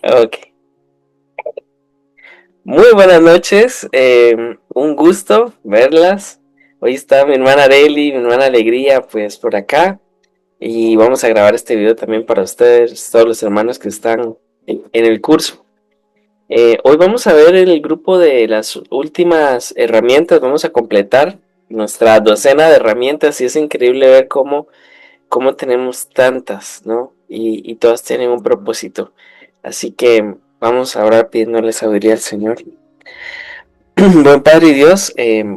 Ok. Muy buenas noches. Un gusto verlas. Hoy está mi hermana Areli, mi hermana Alegría, pues por acá. Y vamos a grabar este video también para ustedes, todos los hermanos que están en el curso. Hoy vamos a ver el grupo de las últimas herramientas. Vamos a completar nuestra docena de herramientas y es increíble ver cómo tenemos tantas, ¿no? Y todas tienen un propósito. Así que vamos ahora pidiéndole sabiduría al Señor. Buen Padre y Dios,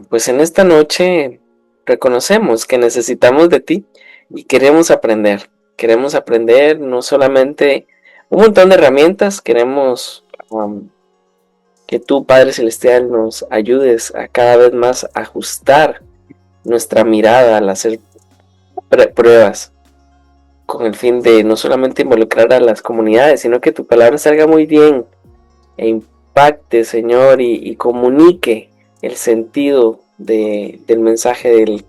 pues en esta noche reconocemos que necesitamos de ti y queremos aprender. Queremos aprender no solamente un montón de herramientas, queremos que tú, Padre Celestial, nos ayudes a cada vez más ajustar nuestra mirada al hacer pruebas con el fin de no solamente involucrar a las comunidades, sino que tu palabra salga muy bien e impacte, Señor, y comunique el sentido del mensaje del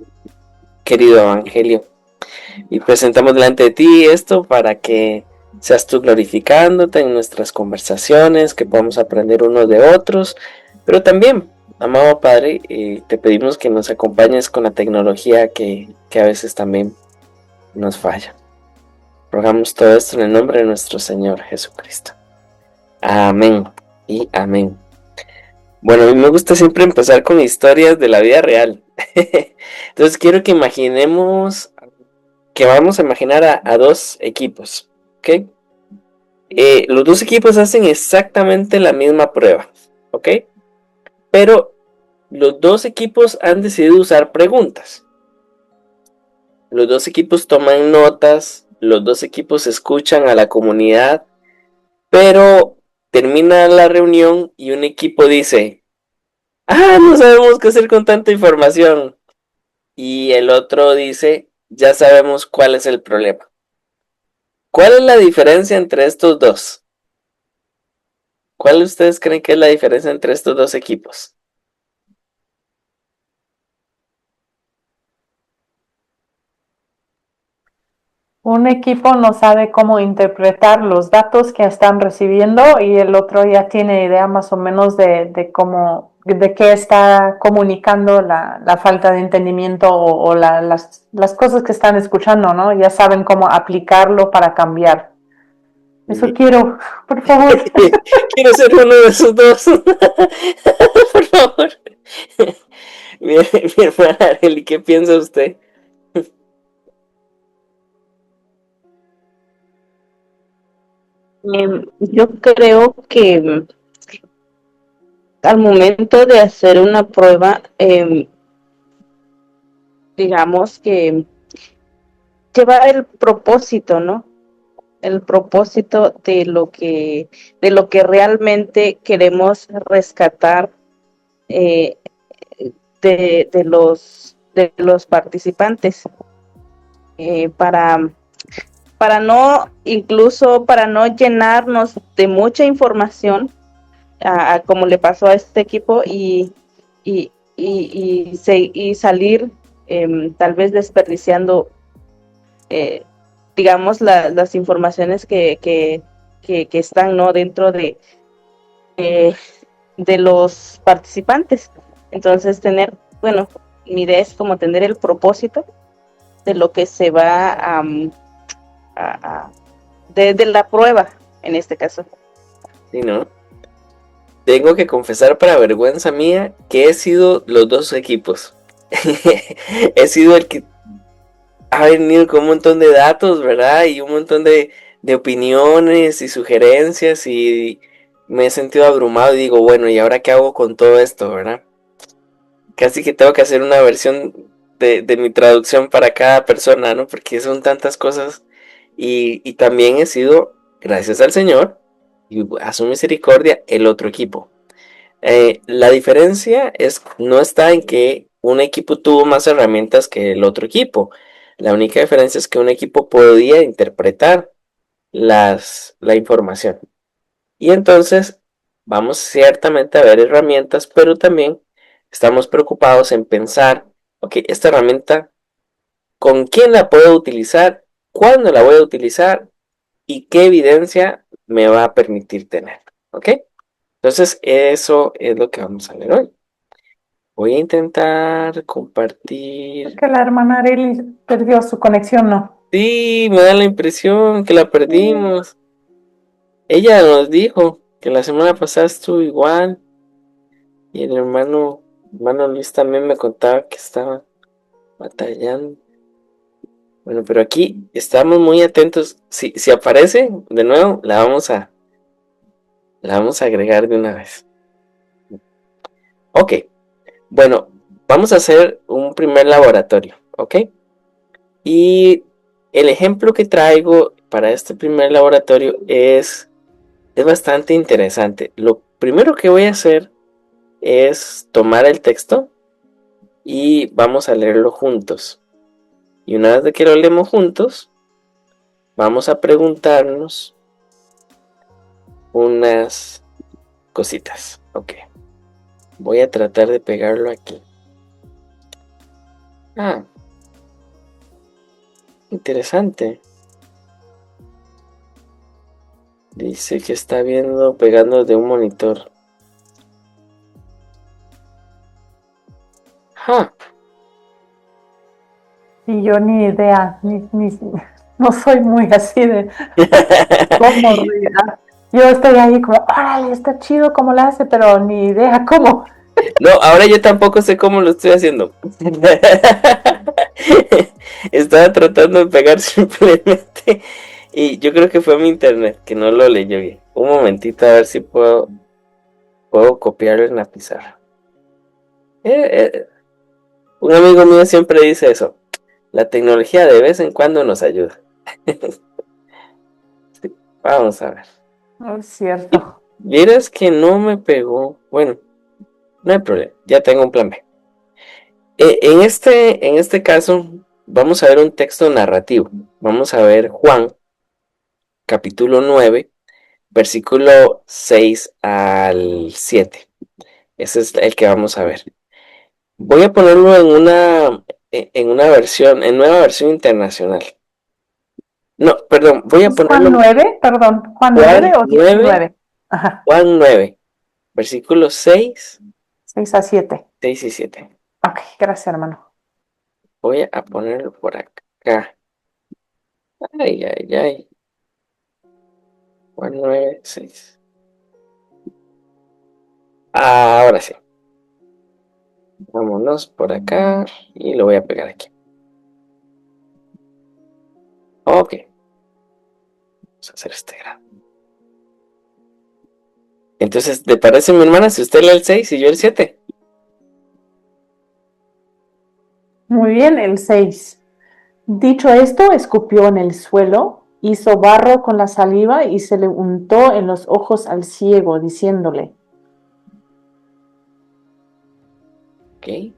querido Evangelio. Y presentamos delante de ti esto para que seas tú glorificándote en nuestras conversaciones, que podamos aprender unos de otros, pero también, amado Padre, te pedimos que nos acompañes con la tecnología que a veces también nos falla. Rogamos todo esto en el nombre de nuestro Señor Jesucristo. Amén y amén. Bueno, a mí me gusta siempre empezar con historias de la vida real. Entonces quiero que imaginemos, que vamos a imaginar a dos equipos, ¿ok? Los dos equipos hacen exactamente la misma prueba, ¿ok? Pero los dos equipos han decidido usar preguntas. Los dos equipos toman notas, los dos equipos escuchan a la comunidad, pero termina la reunión y un equipo dice, no sabemos qué hacer con tanta información. Y el otro dice, ya sabemos cuál es el problema. ¿Cuál es la diferencia entre estos dos? ¿Cuál ustedes creen que es la diferencia entre estos dos equipos? Un equipo no sabe cómo interpretar los datos que están recibiendo y el otro ya tiene idea más o menos de cómo, de qué está comunicando la falta de entendimiento las cosas que están escuchando, ¿no? Ya saben cómo aplicarlo para cambiar. Eso quiero, por favor. Quiero ser uno de esos dos. Por favor. Mi hermana Arely, ¿qué piensa usted? Yo creo que al momento de hacer una prueba, digamos que lleva el propósito, ¿no? El propósito de lo que realmente queremos rescatar eh, de los participantes, para no, incluso para no llenarnos de mucha información, como le pasó a este equipo, y salir tal vez desperdiciando, eh, digamos, las informaciones que están, ¿no?, dentro eh, de los participantes. Entonces, bueno, mi idea es como tener el propósito de lo que se va a de la prueba, en este caso. Sí, ¿no? Tengo que confesar para vergüenza mía que he sido los dos equipos. He sido el que ha venido con un montón de datos, ¿verdad? Y un montón de opiniones y sugerencias y me he sentido abrumado y digo, bueno, ¿y ahora qué hago con todo esto, verdad? Casi que tengo que hacer una versión de mi traducción para cada persona, ¿no? Porque son tantas cosas y también he sido, gracias al Señor y a su misericordia, el otro equipo. La diferencia no está en que un equipo tuvo más herramientas que el otro equipo. La única diferencia es que un equipo podía interpretar la información. Y entonces vamos ciertamente a ver herramientas, pero también estamos preocupados en pensar, ok, esta herramienta, ¿con quién la puedo utilizar? ¿Cuándo la voy a utilizar? y qué evidencia me va a permitir tener. ¿Ok? Entonces, eso es lo que vamos a leer hoy. Voy a intentar Creo compartir. que la hermana Arely perdió su conexión, ¿no? Sí, me da la impresión que la perdimos. Ella nos dijo que la semana pasada estuvo igual y el hermano Luis también me contaba que estaba batallando. Bueno, pero aquí estamos muy atentos. Si aparece de nuevo, la vamos a agregar de una vez. Ok, bueno, vamos a hacer un primer laboratorio, ¿ok? Y el ejemplo que traigo para este primer laboratorio es bastante interesante. Lo primero que voy a hacer es tomar el texto y vamos a leerlo juntos. Y una vez de que lo leemos juntos, vamos a preguntarnos unas cositas. Ok, voy a tratar de pegarlo aquí. Ah, interesante. Dice que está viendo pegando de un monitor. Ah, Y yo ni idea, no soy muy así de cómo regar. Yo estoy ahí como, órale, está chido cómo lo hace, pero ni idea cómo. no, ahora yo tampoco sé cómo lo estoy haciendo. Estaba tratando de pegar simplemente y yo creo que fue mi internet que no lo leyó bien. Un momentito a ver si puedo copiarlo en la pizarra. Un amigo mío siempre dice eso. La tecnología de vez en cuando nos ayuda. Sí, vamos a ver. No es cierto. Vieras que no me pegó. Bueno, no hay problema. Ya tengo un plan B. En este caso, vamos a ver un texto narrativo. Vamos a ver Juan, capítulo 9, versículo 6 al 7. Ese es el que vamos a ver. Voy a ponerlo en una versión, en nueva versión internacional. No, perdón, voy a ¿Es Juan ponerlo 9? Perdón, ¿Juan 9 Juan o 9, 19? Ajá, Juan 9, versículos 6, 6 a 7. 6 y 7. Ok, gracias, hermano. Voy a ponerlo por acá. Ay, ay, ay. Juan 9, 6. Ahora sí. Vámonos por acá y lo voy a pegar aquí. Ok, vamos a hacer este grado. Entonces, ¿te parece, mi hermana, si usted lee el 6 y yo el 7? Muy bien, el 6. Dicho esto, escupió en el suelo, hizo barro con la saliva y se le untó en los ojos al ciego, diciéndole, Ok.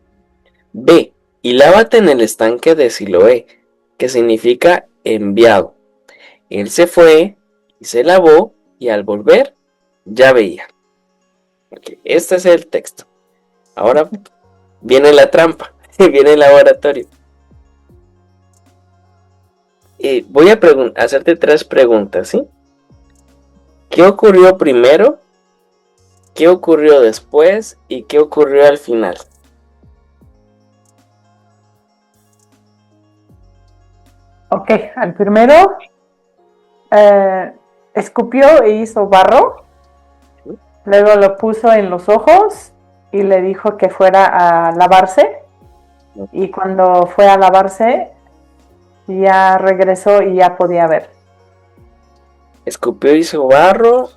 B. Y lávate en el estanque de Siloé, que significa enviado. Él se fue y se lavó y al volver ya veía. Ok, este es el texto. Ahora viene la trampa, viene el laboratorio. Voy a hacerte 3 preguntas, ¿sí? ¿Qué ocurrió primero? ¿Qué ocurrió después? ¿Y qué ocurrió al final? ok, al primero escupió e hizo barro, luego lo puso en los ojos y le dijo que fuera a lavarse y cuando fue a lavarse ya regresó y ya podía ver. Escupió, hizo barro,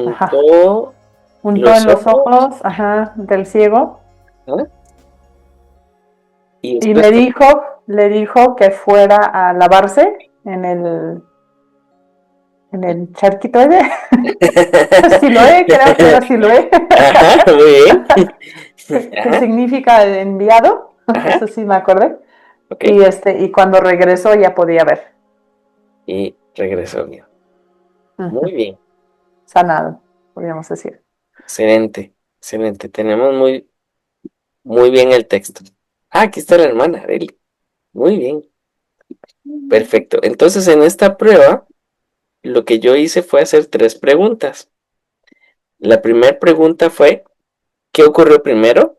Ajá. untó Untó los en los ojos, ojos, ajá, del ciego ¿ah? Y y después le dijo que fuera a lavarse en el charquito ese. Siloé, creo que era Siloé. Ajá, muy bien. ¿Qué Ajá, significa enviado? ajá, Eso sí me acordé. ok. Y cuando regresó ya podía ver. Y regresó bien. Muy Ujú. bien. Sanado, podríamos decir. Excelente, excelente. Tenemos muy, muy bien el texto. Ah, aquí está la hermana, Arely. Muy bien. Perfecto. Entonces, en esta prueba, lo que yo hice fue hacer 3 preguntas. La primera pregunta fue, ¿qué ocurrió primero?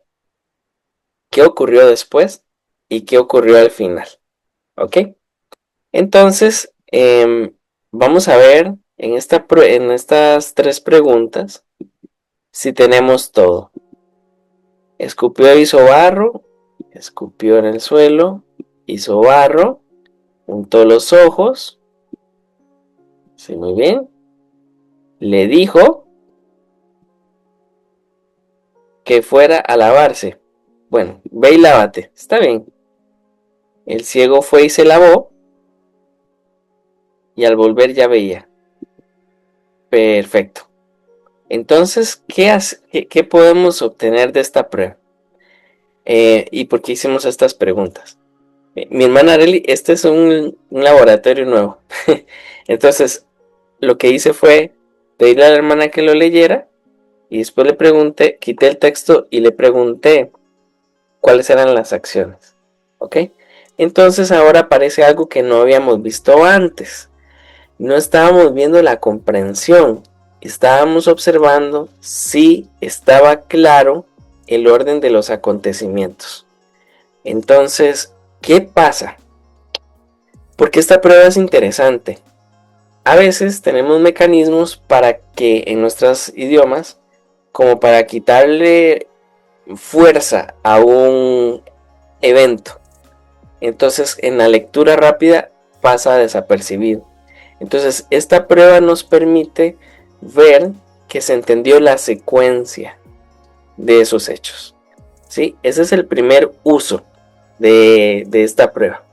¿Qué ocurrió después? ¿Y qué ocurrió al final? ¿Ok? Entonces, vamos a ver en estas 3 preguntas si tenemos todo. Escupió, hizo barro, escupió en el suelo, hizo barro, untó los ojos, sí, muy bien, le dijo que fuera a lavarse. Bueno, ve y lávate, está bien. El ciego fue y se lavó y al volver ya veía. Perfecto. Entonces, ¿qué podemos obtener de esta prueba? ¿Y por qué hicimos estas preguntas? Mi hermana Arely, este es un laboratorio nuevo. Entonces, lo que hice fue pedirle a la hermana que lo leyera y después le pregunté, quité el texto y le pregunté cuáles eran las acciones. ¿Ok? Entonces ahora aparece algo que no habíamos visto antes. No estábamos viendo la comprensión, estábamos observando si estaba claro el orden de los acontecimientos. Entonces, ¿qué pasa? Porque esta prueba es interesante. A veces tenemos mecanismos para que en nuestros idiomas, como para quitarle fuerza a un evento. Entonces, en la lectura rápida pasa desapercibido. Entonces, esta prueba nos permite ver que se entendió la secuencia de esos hechos. ¿Sí? Ese es el primer uso de esta prueba.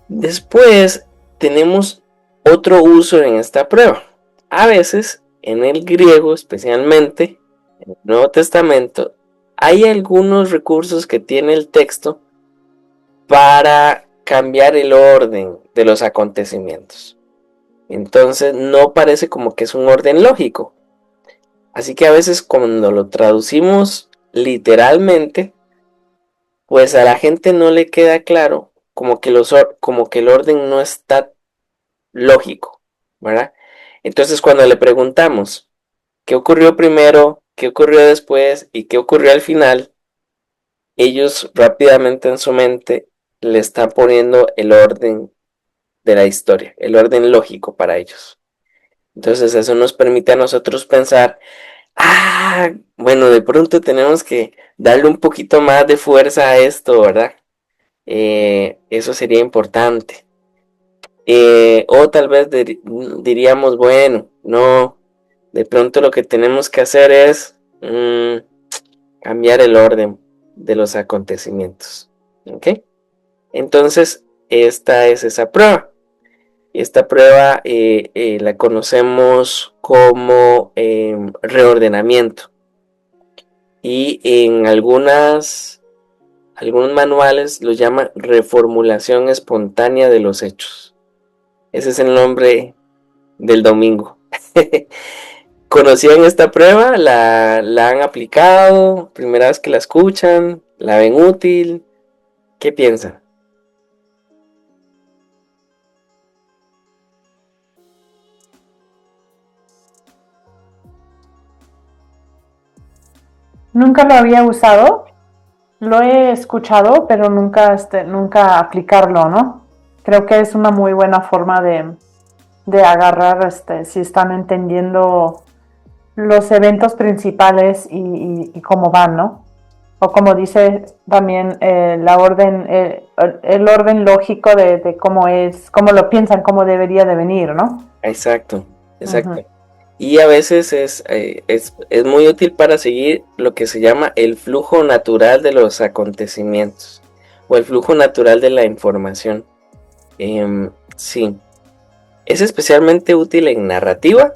Después tenemos otro uso en esta prueba. A veces, en el griego especialmente, en el Nuevo Testamento, hay algunos recursos que tiene el texto para cambiar el orden de los acontecimientos. Entonces no parece como que es un orden lógico. Así que a veces cuando lo traducimos literalmente, pues a la gente no le queda claro como que el orden no está lógico, ¿verdad? Entonces cuando le preguntamos qué ocurrió primero, qué ocurrió después y qué ocurrió al final, ellos rápidamente en su mente le están poniendo el orden de la historia, el orden lógico para ellos. Entonces eso nos permite a nosotros pensar, bueno, de pronto tenemos que darle un poquito más de fuerza a esto, ¿verdad? Eso sería importante. O tal vez diríamos, bueno, no, de pronto lo que tenemos que hacer es cambiar el orden de los acontecimientos. ¿Ok? Entonces, esta es esa prueba. Esta prueba la conocemos como reordenamiento. Y en algunos manuales lo llaman reformulación espontánea de los hechos. Ese es el nombre del domingo. ¿Conocían esta prueba? ¿La han aplicado? ¿Primera vez que la escuchan? ¿La ven útil? ¿Qué piensan? Nunca lo había usado, lo he escuchado, pero nunca aplicarlo, ¿no? Creo que es una muy buena forma de agarrar, si están entendiendo los eventos principales y cómo van, ¿no? O como dice también el orden lógico de cómo es, cómo lo piensan, cómo debería de venir, ¿no? Exacto. Ujú. Y a veces es muy útil para seguir lo que se llama el flujo natural de los acontecimientos o el flujo natural de la información. Sí, es especialmente útil en narrativa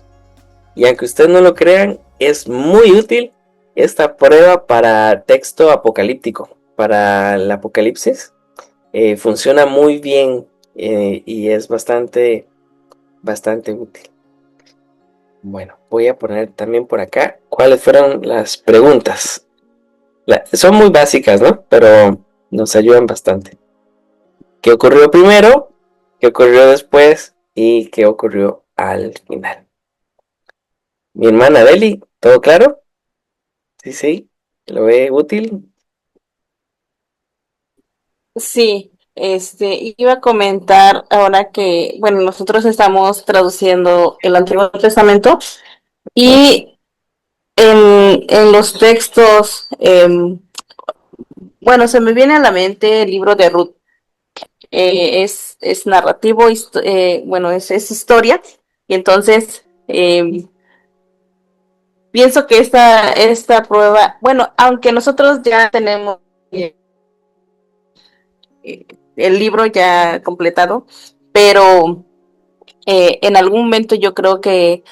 y aunque ustedes no lo crean, es muy útil esta prueba para texto apocalíptico, para el apocalipsis. Funciona muy bien y es bastante útil. Bueno, voy a poner también por acá cuáles fueron las preguntas. Son muy básicas, ¿no? Pero nos ayudan bastante. ¿Qué ocurrió primero? ¿Qué ocurrió después? y qué ocurrió al final. Mi hermana Deli, ¿todo claro? Sí, sí, ¿lo ve útil? Sí, iba a comentar ahora que, bueno, nosotros estamos traduciendo el Antiguo Testamento y en los textos, bueno, se me viene a la mente el libro de Ruth. Es narrativo, bueno, es historia, y entonces pienso que esta prueba, bueno, aunque nosotros ya tenemos eh, el libro ya completado, pero en algún momento yo creo que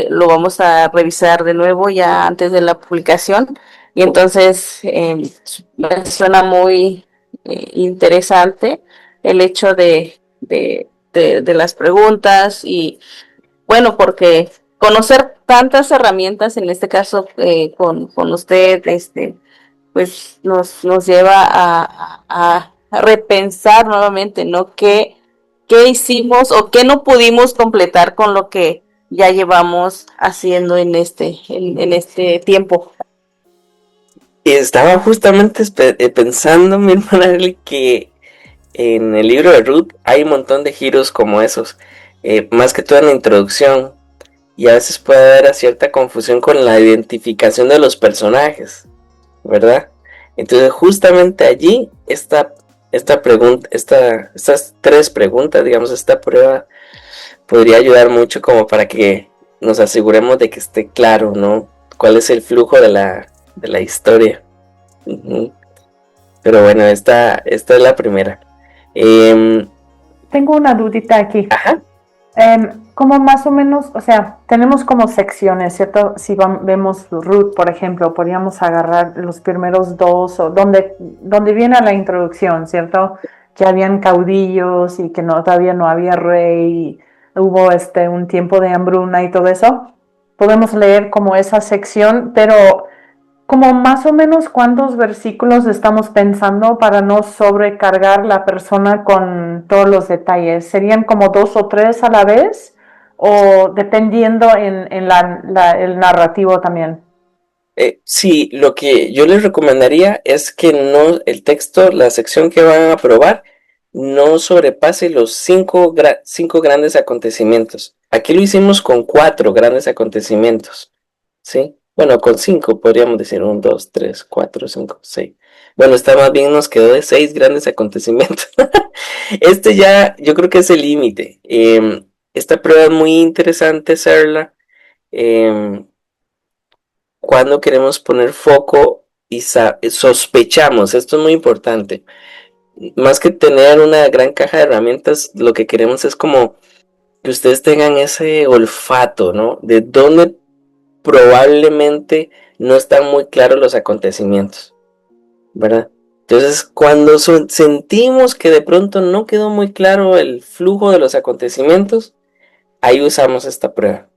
lo vamos a revisar de nuevo ya antes de la publicación y entonces me suena muy interesante el hecho de las preguntas y bueno, porque conocer tantas herramientas, en este caso con usted, pues nos lleva a repensar nuevamente, ¿no? ¿Qué hicimos o qué no pudimos completar con lo que ya llevamos haciendo en este tiempo? Estaba justamente pensando, mi hermana Deli, que en el libro de Ruth hay un montón de giros como esos, más que todo en la introducción, y a veces puede haber a cierta confusión con la identificación de los personajes, ¿verdad? Entonces justamente allí esta pregunta, estas tres preguntas, digamos, esta prueba podría ayudar mucho como para que nos aseguremos de que esté claro, ¿no? ¿Cuál es el flujo de la historia? Ujú. Pero bueno, esta es la primera. Em, Tengo una dudita aquí. ajá. Como más o menos, o sea, tenemos como secciones, ¿cierto? Si vemos Ruth, por ejemplo, podríamos agarrar los primeros dos, o donde viene la introducción, ¿cierto? Que habían caudillos y que no, todavía no había rey, y hubo un tiempo de hambruna y todo eso. Podemos leer como esa sección, pero como más o menos cuántos versículos estamos pensando para no sobrecargar la persona con todos los detalles. ¿Serían como dos o tres a la vez? ¿O dependiendo en el narrativo también? Sí, lo que yo les recomendaría es que no, el texto, la sección que van a aprobar, no sobrepase los cinco grandes acontecimientos. Aquí lo hicimos con cuatro grandes acontecimientos, ¿sí? Bueno, con cinco podríamos decir, un, dos, tres, cuatro, cinco, seis. Bueno, está más bien nos quedó de seis grandes acontecimientos. Este ya, yo creo que es el límite. Esta prueba es muy interesante hacerla. Cuando queremos poner foco y sospechamos, esto es muy importante. Más que tener una gran caja de herramientas, lo que queremos es como que ustedes tengan ese olfato, ¿no? De dónde probablemente no están muy claros los acontecimientos, ¿verdad? Entonces, cuando sentimos que de pronto no quedó muy claro el flujo de los acontecimientos, ahí usamos esta prueba.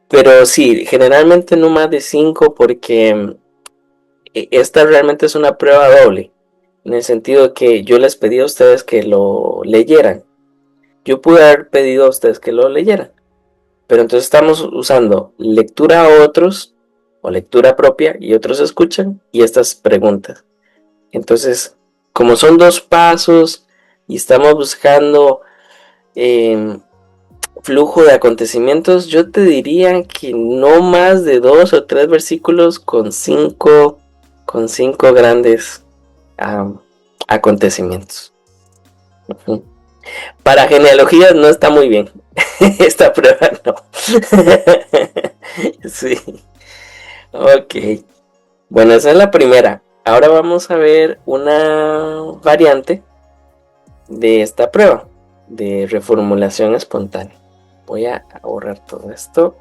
Pero sí, generalmente no más de 5 porque esta realmente es una prueba doble, en el sentido que yo les pedí a ustedes que lo leyeran. Yo pude haber pedido a ustedes que lo leyeran, pero entonces estamos usando lectura a otros o lectura propia y otros escuchan y estas preguntas. Entonces, como son dos pasos y estamos buscando eh, flujo de acontecimientos, yo te diría que no más de dos o tres versículos con cinco grandes a acontecimientos. Ujú. Para genealogías no está muy bien. Esta prueba no. Sí. Ok. Bueno, esa es la primera. Ahora vamos a ver una variante de esta prueba de reformulación espontánea. Voy a borrar todo esto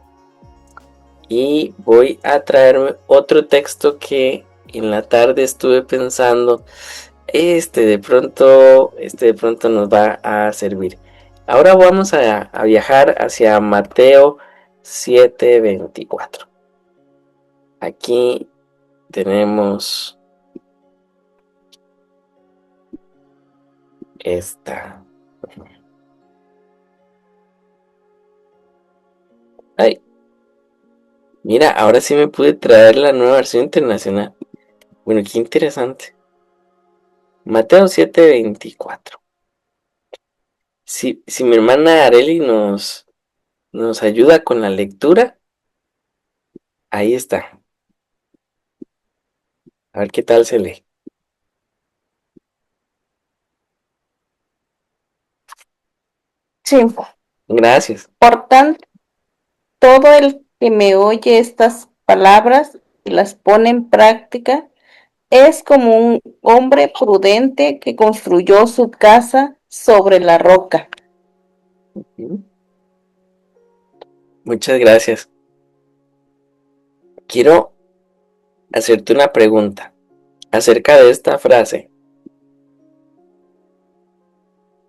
y voy a traerme otro texto que en la tarde estuve pensando. Este de pronto nos va a servir. Ahora vamos a viajar hacia Mateo 7:24. Aquí tenemos esta. Mira, ahora sí me pude traer la nueva versión internacional. Bueno, qué interesante. Mateo 7:24. Si mi hermana Areli nos ayuda con la lectura, ahí está. A ver qué tal se lee. Sí. Gracias. Por tanto, todo el que me oye estas palabras y las pone en práctica es como un hombre prudente que construyó su casa sobre la roca. Muchas gracias. Quiero hacerte una pregunta acerca de esta frase,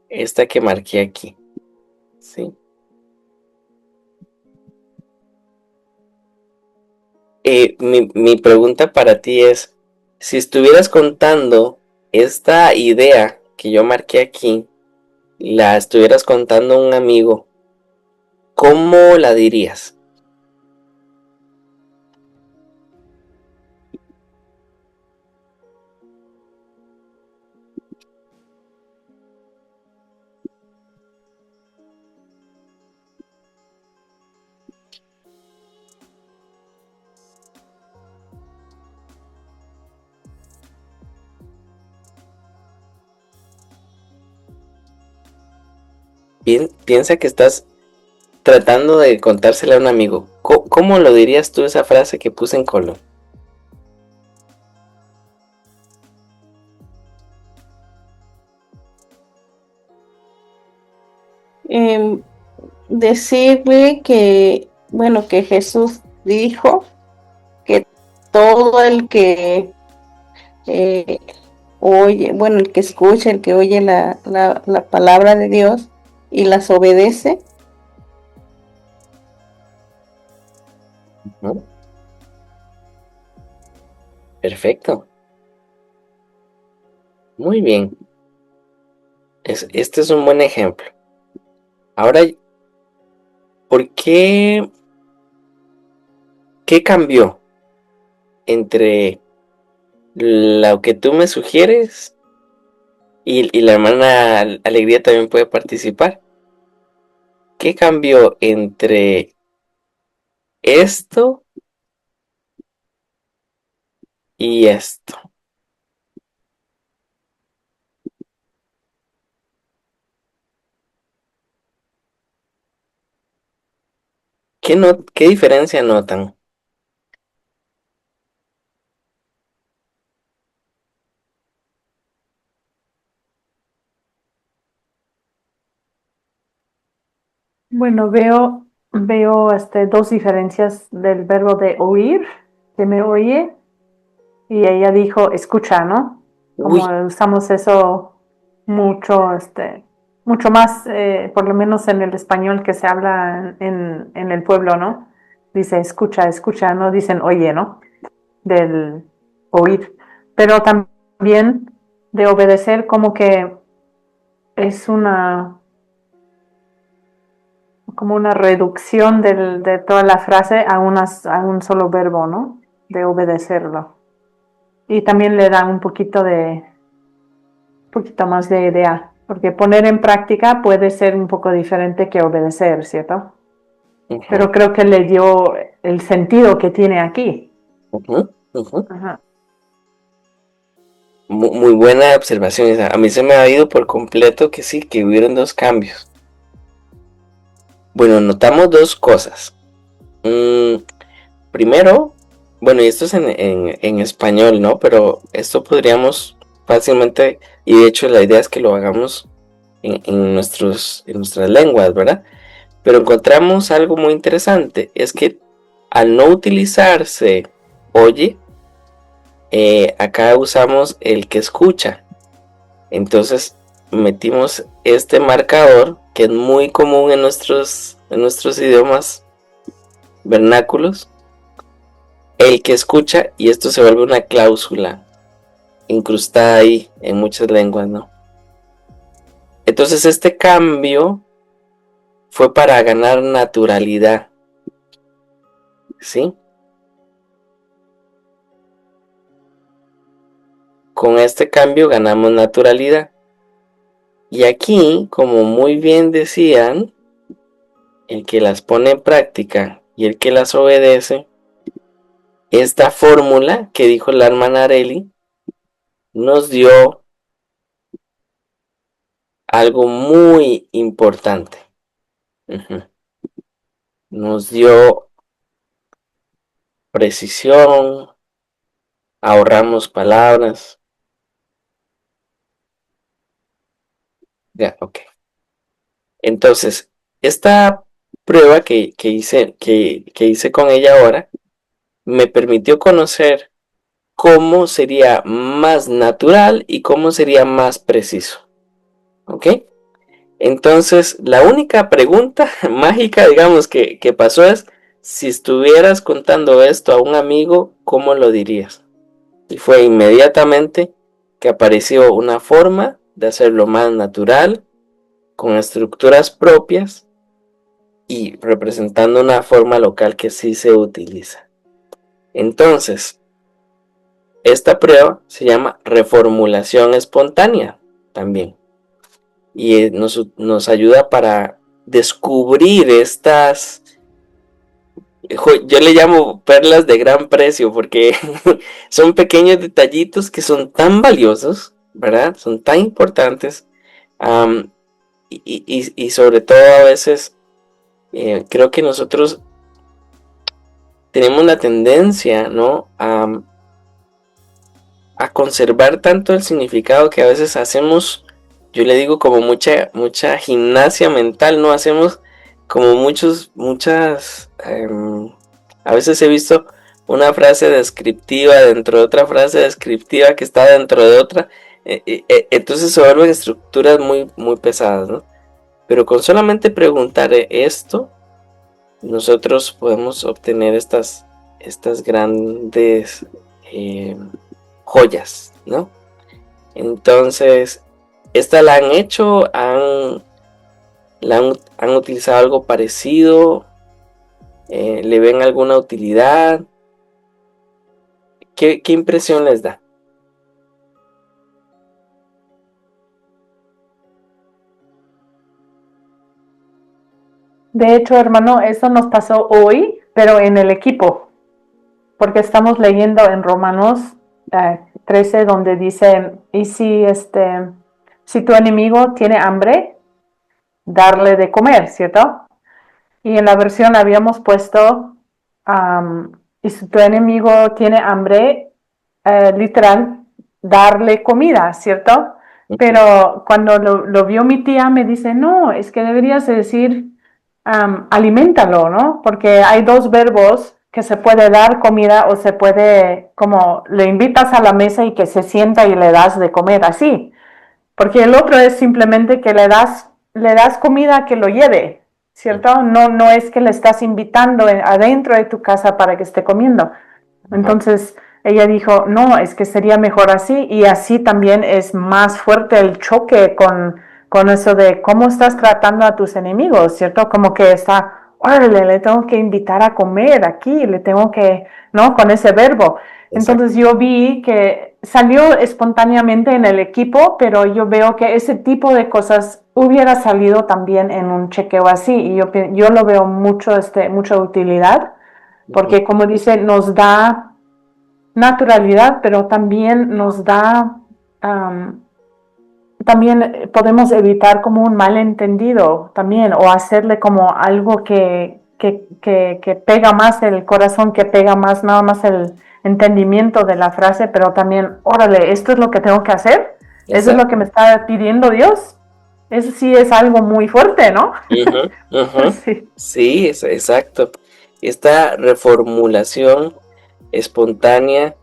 esta que marqué aquí. ¿Sí? Mi pregunta para ti es, si estuvieras contando esta idea que yo marqué aquí, la estuvieras contando a un amigo, ¿cómo la dirías? Piensa que estás tratando de contársela a un amigo. ¿Cómo lo dirías tú esa frase que puse en color? Em, Decirle que, bueno, que Jesús dijo que todo el que eh, oye, bueno, el que escucha, el que oye la palabra de Dios y las obedece, ¿No? Perfecto. Muy bien. Este es un buen ejemplo. Ahora, ¿por qué cambió entre lo que tú me sugieres y la hermana Alegría también puede participar? ¿Qué cambió entre esto y esto? ¿Qué diferencia notan? Bueno, veo dos diferencias del verbo de oír, que me oye, y ella dijo escucha, ¿no? Como Uy, usamos eso mucho, mucho más, por lo menos en el español que se habla en el pueblo, ¿no? Dice escucha, escucha, no dicen oye, ¿no? Del oír. Pero también de obedecer como que es como una reducción de toda la frase a un solo verbo, ¿no? De obedecerlo. Y también le da poquito más de idea, porque poner en práctica puede ser un poco diferente que obedecer, ¿cierto? ujú, Pero creo que le dio el sentido que tiene aquí. ujú, ujú. Ajá. Muy buena observación esa. A mí se me ha ido por completo que sí, que hubieron dos cambios. Bueno, notamos dos cosas. Primero, bueno, y esto es en español, ¿no? Pero esto podríamos fácilmente, y de hecho la idea es que lo hagamos en nuestras lenguas, ¿verdad? Pero encontramos algo muy interesante, es que al no utilizarse oye, acá usamos el que escucha. Entonces metimos este marcador que es muy común en nuestros idiomas vernáculos, el que escucha, y esto se vuelve una cláusula incrustada ahí en muchas lenguas, ¿no? Entonces este cambio fue para ganar naturalidad, ¿sí? con este cambio ganamos naturalidad. Y aquí, como muy bien decían, el que las pone en práctica y el que las obedece, esta fórmula que dijo la hermana Areli nos dio algo muy importante. Nos dio precisión, ahorramos palabras. Ya, ok. Entonces, esta prueba que hice con ella ahora me permitió conocer cómo sería más natural y cómo sería más preciso. ¿Ok? Entonces, la única pregunta mágica, digamos, que pasó es, si estuvieras contando esto a un amigo, ¿cómo lo dirías? Y fue inmediatamente que apareció una forma de hacerlo más natural, con estructuras propias y representando una forma local que sí se utiliza. Entonces, esta prueba se llama reformulación espontánea también. Y nos ayuda para descubrir estas, yo le llamo perlas de gran precio, porque son pequeños detallitos que son tan valiosos, ¿verdad? Son tan importantes. Um, y sobre todo a veces creo que nosotros tenemos la tendencia, ¿no? A conservar tanto el significado que a veces hacemos, yo le digo como mucha gimnasia mental, ¿no? Hacemos como muchas, a veces he visto una frase descriptiva dentro de otra frase descriptiva que está dentro de otra, entonces se vuelven estructuras muy pesadas, ¿no? Pero con solamente preguntar esto, nosotros podemos obtener estas grandes joyas, ¿no? Entonces, esta la han hecho, han utilizado algo parecido, le ven alguna utilidad. ¿Qué impresión les da? De hecho, hermano, eso nos pasó hoy, pero en el equipo, porque estamos leyendo en Romanos 13, donde dice, y si tu enemigo tiene hambre, darle de comer, ¿cierto? Y en la versión habíamos puesto, y si tu enemigo tiene hambre, literal, darle comida, ¿cierto? Pero cuando lo vio mi tía me dice, no, es que deberías decir, aliméntalo, ¿no? Porque hay dos verbos que se puede dar comida o se puede, como le invitas a la mesa y que se sienta y le das de comer así. Porque el otro es simplemente que le das comida que lo lleve, ¿cierto? No es que le estás invitando adentro de tu casa para que esté comiendo. Entonces ella dijo, no, es que sería mejor así, y así también es más fuerte el choque con eso de cómo estás tratando a tus enemigos, ¿cierto? Como que está, órale, le tengo que invitar a comer aquí, le tengo que, ¿no? Con ese verbo. Entonces yo vi que salió espontáneamente en el equipo, pero yo veo que ese tipo de cosas hubiera salido también en un chequeo así, y yo lo veo mucha utilidad, porque como dice, nos da naturalidad, pero también nos da, también podemos evitar como un malentendido también, o hacerle como algo que pega más el corazón, que pega más nada más el entendimiento de la frase, pero también, órale, esto es lo que tengo que hacer, eso es lo que me está pidiendo Dios. Eso sí es algo muy fuerte, ¿no? Sí, exacto. Esta reformulación espontánea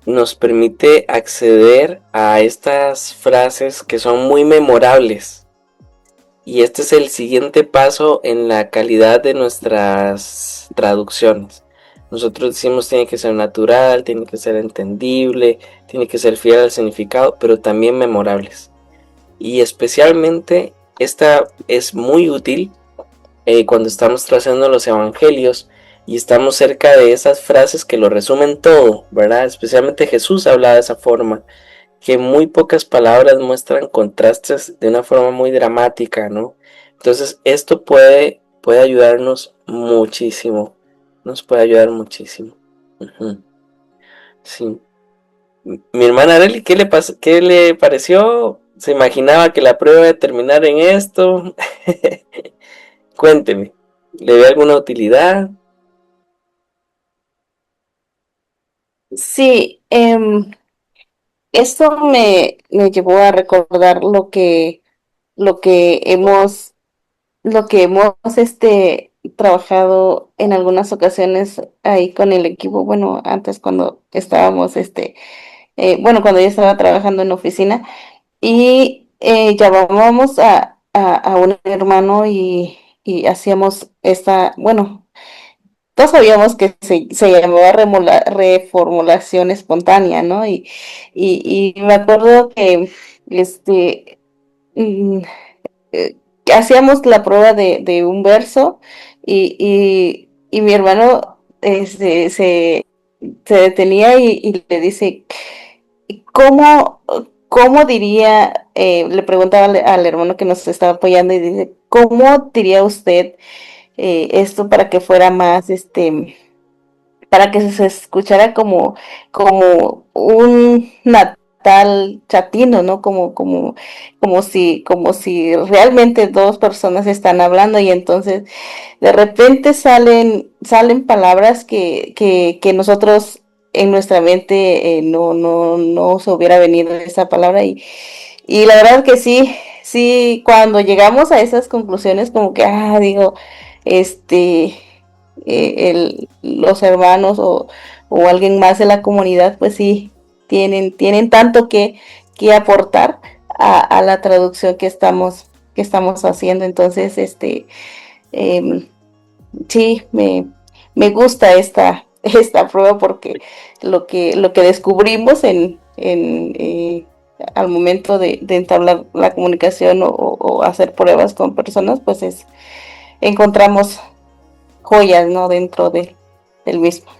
nos permite acceder a estas frases que son muy memorables. Y este es el siguiente paso en la calidad de nuestras traducciones. Nosotros decimos tiene que ser natural, tiene que ser entendible, tiene que ser fiel al significado, pero también memorables. Y especialmente esta es muy útil cuando estamos trazando los evangelios, y estamos cerca de esas frases que lo resumen todo, ¿verdad? Especialmente Jesús hablaba de esa forma, que muy pocas palabras muestran contrastes de una forma muy dramática, ¿no? Entonces esto puede ayudarnos muchísimo, nos puede ayudar muchísimo. Ujú. Sí. Mi hermana Arely, ¿qué le pareció? ¿Se imaginaba que la prueba iba a terminar en esto? Cuénteme, ¿le ve alguna utilidad? Sí, esto me llevó a recordar lo que hemos, lo que hemos trabajado en algunas ocasiones ahí con el equipo. Bueno, antes cuando estábamos, bueno, cuando yo estaba trabajando en oficina y llamábamos a un hermano y hacíamos bueno, todos sabíamos que se llamaba reformulación espontánea, ¿no? Y me acuerdo que este mm, que hacíamos la prueba de un verso y mi hermano se detenía y le dice, ¿cómo, cómo diría, le preguntaba al hermano que nos estaba apoyando y dice, ¿cómo diría usted esto para que fuera más, para que se escuchara como un natal chatino, ¿no? Como si realmente dos personas están hablando y entonces de repente salen palabras que nosotros en nuestra mente no se hubiera venido esa palabra y la verdad que sí, sí, cuando llegamos a esas conclusiones como que, digo, este, los hermanos o alguien más de la comunidad, pues sí, tienen tanto que aportar a la traducción que estamos haciendo. Entonces, em, sí, me gusta esta prueba porque lo que descubrimos al momento de entablar la comunicación o hacer pruebas con personas, pues encontramos joyas, ¿no? Dentro del mismo.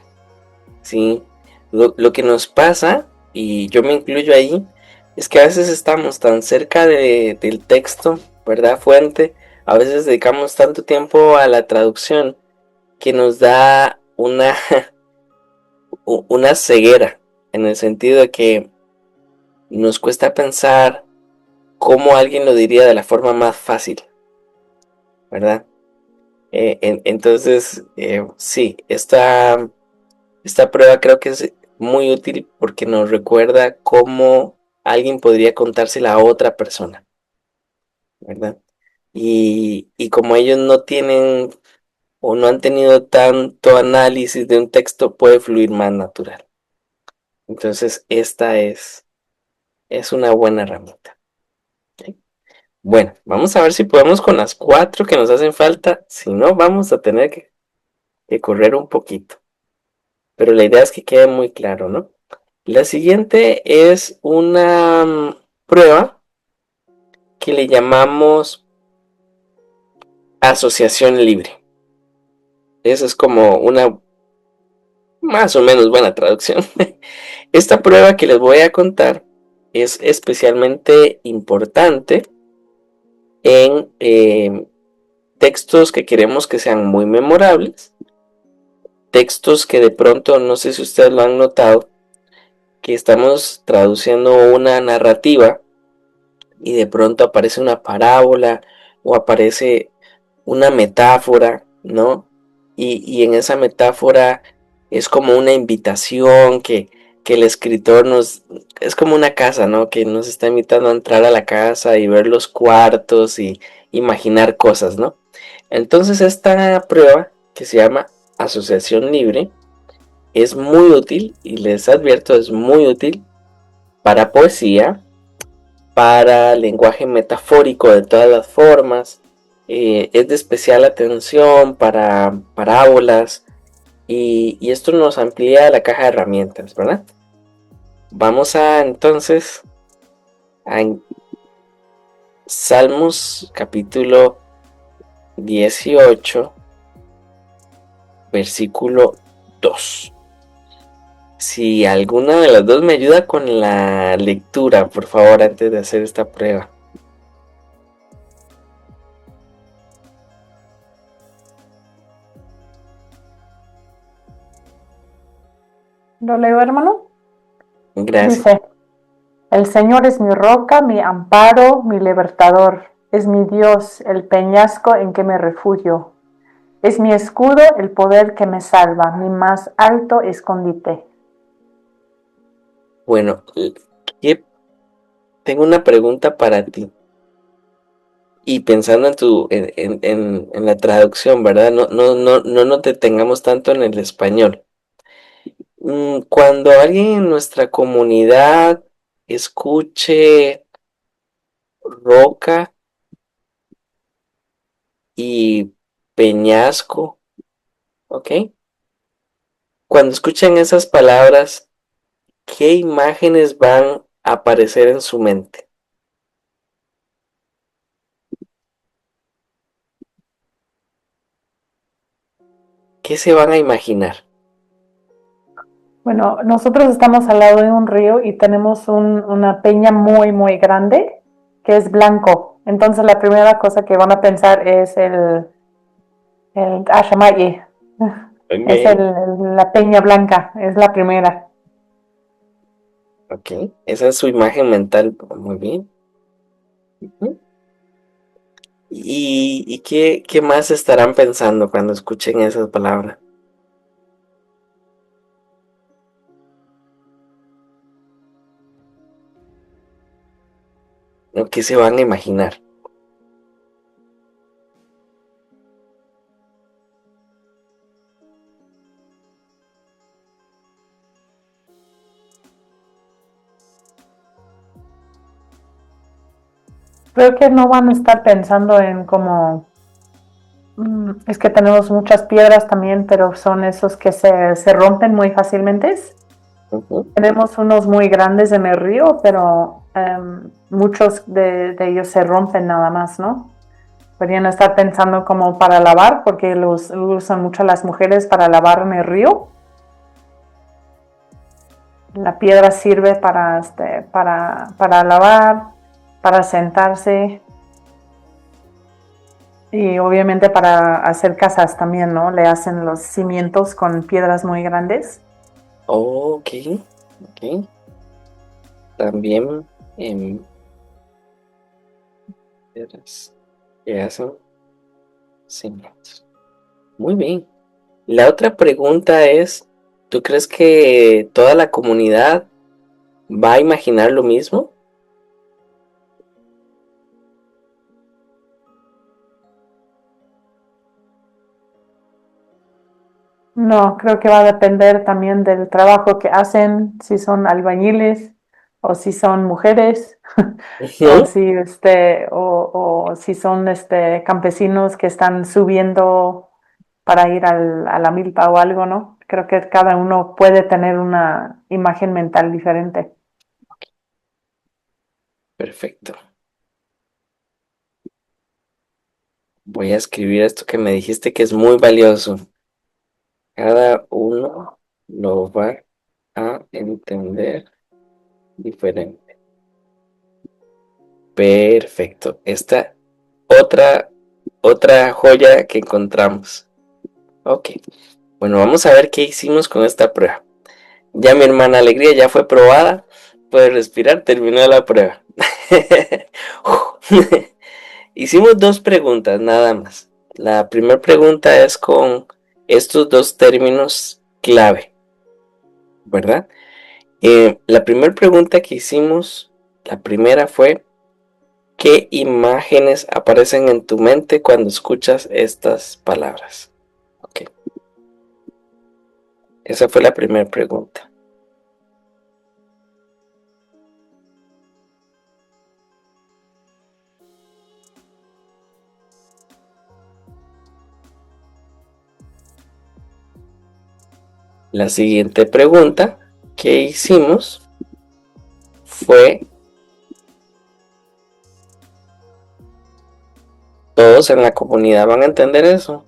Sí, lo que nos pasa, y yo me incluyo ahí, es que a veces estamos tan cerca del texto, ¿verdad? Fuente, a veces dedicamos tanto tiempo a la traducción que nos da una ceguera, en el sentido de que nos cuesta pensar cómo alguien lo diría de la forma más fácil, ¿verdad? Entonces, sí, esta prueba creo que es muy útil porque nos recuerda cómo alguien podría contársela a otra persona, ¿verdad? Y como ellos no tienen o no han tenido tanto análisis de un texto, puede fluir más natural. Entonces, es una buena herramienta. ¿Ok? Bueno, vamos a ver si podemos con las 4 que nos hacen falta. Si no, vamos a tener que correr un poquito. Pero la idea es que quede muy claro, ¿no? La siguiente es una prueba que le llamamos asociación libre. Esa es como una más o menos buena traducción. Esta prueba que les voy a contar es especialmente importante en textos que queremos que sean muy memorables, textos que de pronto, no sé si ustedes lo han notado, que estamos traduciendo una narrativa y de pronto aparece una parábola o aparece una metáfora, ¿no? Y en esa metáfora es como una invitación que el escritor es como una casa, ¿no? Que nos está invitando a entrar a la casa y ver los cuartos y imaginar cosas, ¿no? Entonces esta prueba que se llama asociación libre es muy útil y les advierto es muy útil para poesía, para lenguaje metafórico de todas las formas, es de especial atención para parábolas y esto nos amplía la caja de herramientas, ¿verdad? Vamos a entonces a Salmos capítulo 18 versículo 2. Si alguna de las dos me ayuda con la lectura, por favor, antes de hacer esta prueba. ¿Lo leo, hermano? Gracias. Dice, el Señor es mi roca, mi amparo, mi libertador. Es mi Dios, el peñasco en que me refugio. Es mi escudo, el poder que me salva, mi más alto escondite. Bueno, tengo una pregunta para ti. Y pensando en la traducción, ¿verdad? No nos detengamos tanto en el español. Cuando alguien en nuestra comunidad escuche roca y peñasco, ¿ok? Cuando escuchan esas palabras, ¿qué imágenes van a aparecer en su mente? ¿Qué se van a imaginar? Bueno, nosotros estamos al lado de un río y tenemos una peña muy, muy grande que es blanco. Entonces la primera cosa que van a pensar es el Ashamaye. Es Ok. la peña blanca, es la primera. Ok, esa es su imagen mental. Muy bien. Ujú. ¿Y qué más estarán pensando cuando escuchen esas palabras? ¿O qué se van a imaginar? Creo que no van a estar pensando en cómo. Es que tenemos muchas piedras también, pero son esos que se rompen muy fácilmente. Ujú. Tenemos unos muy grandes en el río, pero muchos de ellos se rompen nada más, ¿no? Podrían estar pensando como para lavar, porque los usan mucho las mujeres para lavar en el río. La piedra sirve para lavar, para sentarse y obviamente para hacer casas también, ¿no? Le hacen los cimientos con piedras muy grandes. Ok, ok. También en piedras que hacen cimientos. Muy bien. La otra pregunta es, ¿tú crees que toda la comunidad va a imaginar lo mismo? No, creo que va a depender también del trabajo que hacen, si son albañiles o si son mujeres o Ujú. si o si son campesinos que están subiendo para ir a la milpa o algo, ¿no? Creo que cada uno puede tener una imagen mental diferente. Perfecto. Voy a escribir esto que me dijiste que es muy valioso. Cada uno lo va a entender diferente. Perfecto. Esta otra, otra joya que encontramos. Ok. Bueno, vamos a ver qué hicimos con esta prueba. Ya mi hermana Alegría ya fue probada. Puede respirar, terminó la prueba. Hicimos dos preguntas nada más. La primera pregunta es con estos dos términos clave, ¿verdad? La primera pregunta que hicimos, la primera fue, ¿qué imágenes aparecen en tu mente cuando escuchas estas palabras? Ok, esa fue la primera pregunta. La siguiente pregunta que hicimos fue, ¿todos en la comunidad van a entender eso?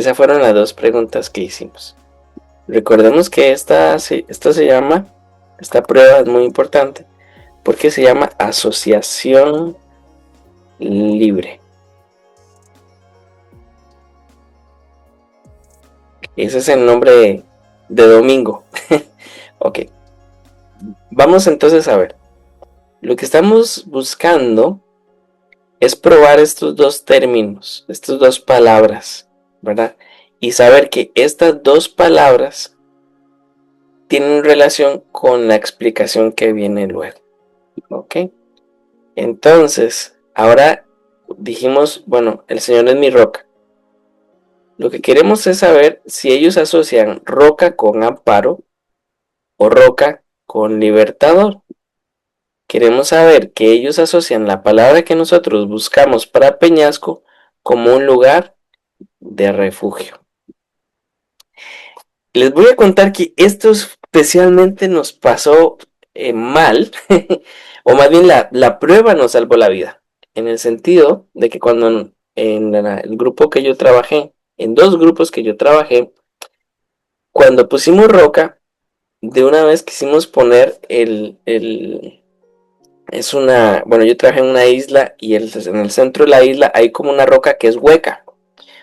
Esas fueron las dos preguntas que hicimos. Recordemos que esta prueba es muy importante porque se llama asociación libre. Ese es el nombre de domingo. Ok. Vamos entonces a ver. Lo que estamos buscando es probar estos dos términos, estas dos palabras, ¿verdad? Y saber que estas dos palabras tienen relación con la explicación que viene luego. ¿Ok? Entonces, ahora dijimos, bueno, el Señor es mi roca. Lo que queremos es saber si ellos asocian roca con amparo o roca con libertador. Queremos saber que ellos asocian la palabra que nosotros buscamos para peñasco como un lugar de refugio. Les voy a contar que esto especialmente nos pasó mal, o más bien la prueba nos salvó la vida, en el sentido de que cuando en el grupo que yo trabajé, en dos grupos que yo trabajé, cuando pusimos roca, de una vez quisimos poner bueno, yo trabajé en una isla y en el centro de la isla hay como una roca que es hueca.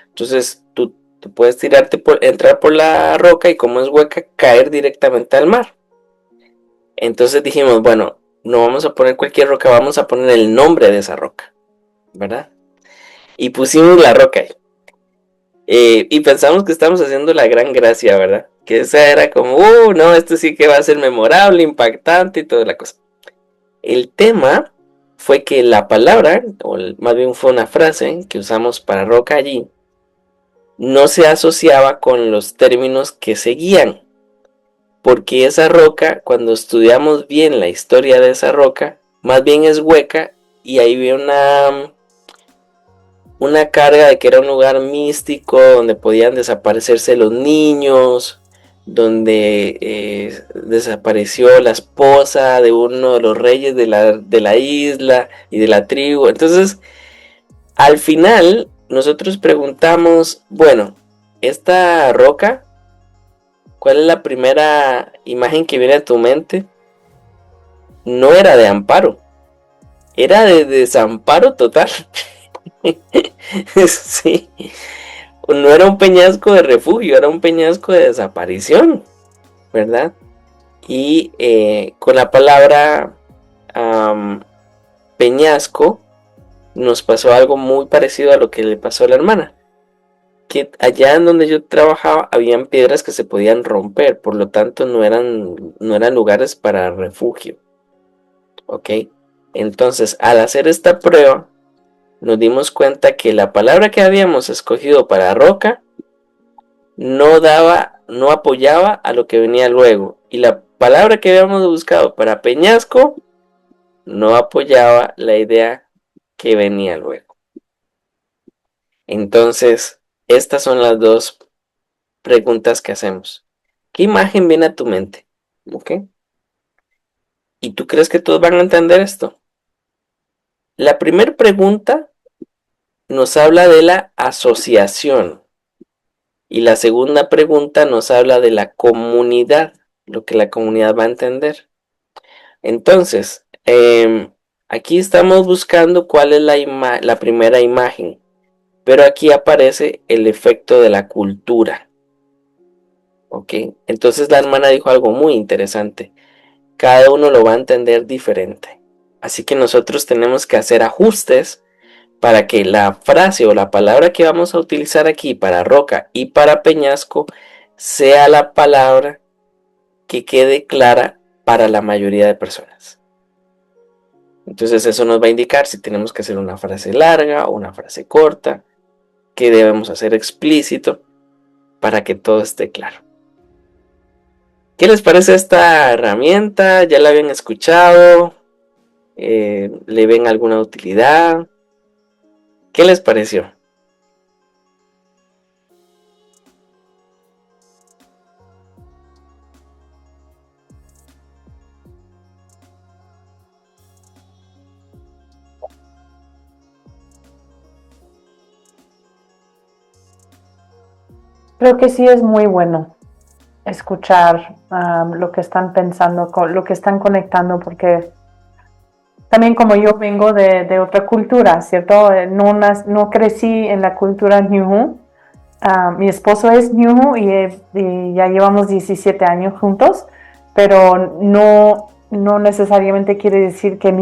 Entonces tú puedes entrar por la roca y como es hueca, caer directamente al mar. Entonces dijimos, bueno, no vamos a poner cualquier roca, vamos a poner el nombre de esa roca, ¿verdad? Y pusimos la roca ahí. Y pensamos que estamos haciendo la gran gracia, ¿verdad? Que esa era como, no, esto sí que va a ser memorable, impactante y toda la cosa. El tema fue que la palabra, o más bien fue una frase que usamos para roca allí, no se asociaba con los términos que seguían. Porque esa roca, cuando estudiamos bien la historia de esa roca, más bien es hueca y ahí ve una carga de que era un lugar místico donde podían desaparecerse los niños, donde desapareció la esposa de uno de los reyes de la isla y de la tribu. Entonces, al final, nosotros preguntamos, bueno, esta roca, ¿cuál es la primera imagen que viene a tu mente? No era de amparo, era de desamparo total. Sí, no era un peñasco de refugio, era un peñasco de desaparición, ¿verdad? Y con la palabra peñasco nos pasó algo muy parecido a lo que le pasó a la hermana. Que allá en donde yo trabajaba habían piedras que se podían romper, por lo tanto no eran lugares para refugio. ¿Ok? Entonces, al hacer esta prueba, nos dimos cuenta que la palabra que habíamos escogido para roca no apoyaba a lo que venía luego. Y la palabra que habíamos buscado para peñasco no apoyaba la idea que venía luego. Entonces, estas son las dos preguntas que hacemos. ¿Qué imagen viene a tu mente? ¿Ok? ¿Y tú crees que todos van a entender esto? La primera pregunta nos habla de la asociación. Y la segunda pregunta nos habla de la comunidad, lo que la comunidad va a entender. Entonces, aquí estamos buscando cuál es la primera imagen, pero aquí aparece el efecto de la cultura. ¿Ok? Entonces la hermana dijo algo muy interesante. Cada uno lo va a entender diferente. Así que nosotros tenemos que hacer ajustes para que la frase o la palabra que vamos a utilizar aquí para roca y para peñasco sea la palabra que quede clara para la mayoría de personas. Entonces eso nos va a indicar si tenemos que hacer una frase larga o una frase corta, que debemos hacer explícito para que todo esté claro. ¿Qué les parece esta herramienta? ¿Ya la habían escuchado? ¿Le ven alguna utilidad? ¿Qué les pareció? Creo que sí es muy bueno escuchar lo que están pensando, lo que están conectando, porque también como yo vengo de otra cultura, ¿cierto? No crecí en la cultura Ñujú. Mi esposo es Ñujú y ya llevamos 17 años juntos, pero no necesariamente quiere decir que en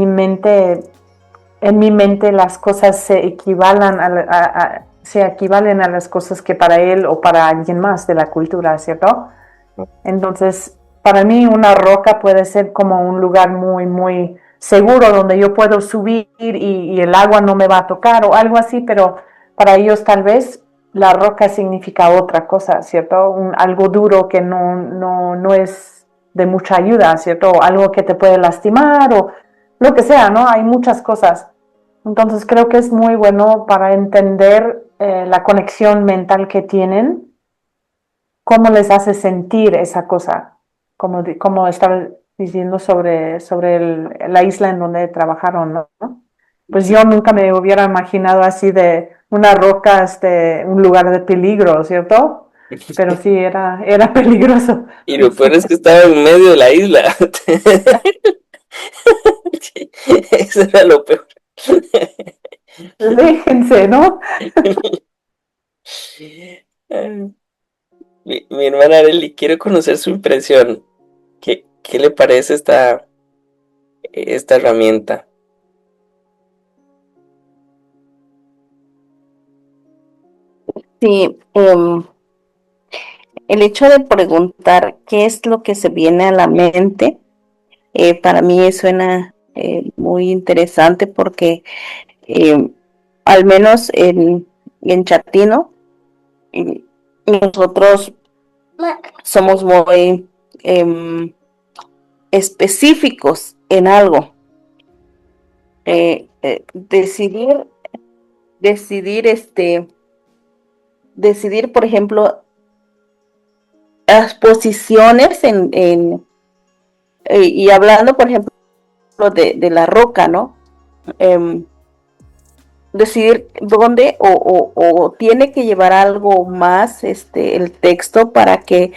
mi mente las cosas se equivalen a las cosas que para él o para alguien más de la cultura, ¿cierto? Entonces, para mí una roca puede ser como un lugar muy, muy seguro donde yo puedo subir y el agua no me va a tocar o algo así, pero para ellos tal vez la roca significa otra cosa, ¿cierto? Algo duro que no es de mucha ayuda, ¿cierto? O algo que te puede lastimar o lo que sea, ¿no? Hay muchas cosas. Entonces creo que es muy bueno para entender la conexión mental que tienen, cómo les hace sentir esa cosa, como estaba diciendo sobre la isla en donde trabajaron, ¿no? Pues Sí. yo nunca me hubiera imaginado así de una roca, un lugar de peligro, ¿cierto? Pero sí, era peligroso. Y lo peor es que estaba en medio de la isla. Eso era lo peor. Déjense, ¿no? Mi hermana Arely, quiero conocer su impresión. ¿Qué le parece esta herramienta? Sí, el hecho de preguntar qué es lo que se viene a la mente, para mí suena muy interesante porque eh, al menos en Chatino, eh, nosotros somos muy específicos en algo. Decidir, decidir, decidir, por ejemplo, las posiciones y hablando, por ejemplo, de la roca, ¿no? Eh, decidir dónde o tiene que llevar algo más el texto para que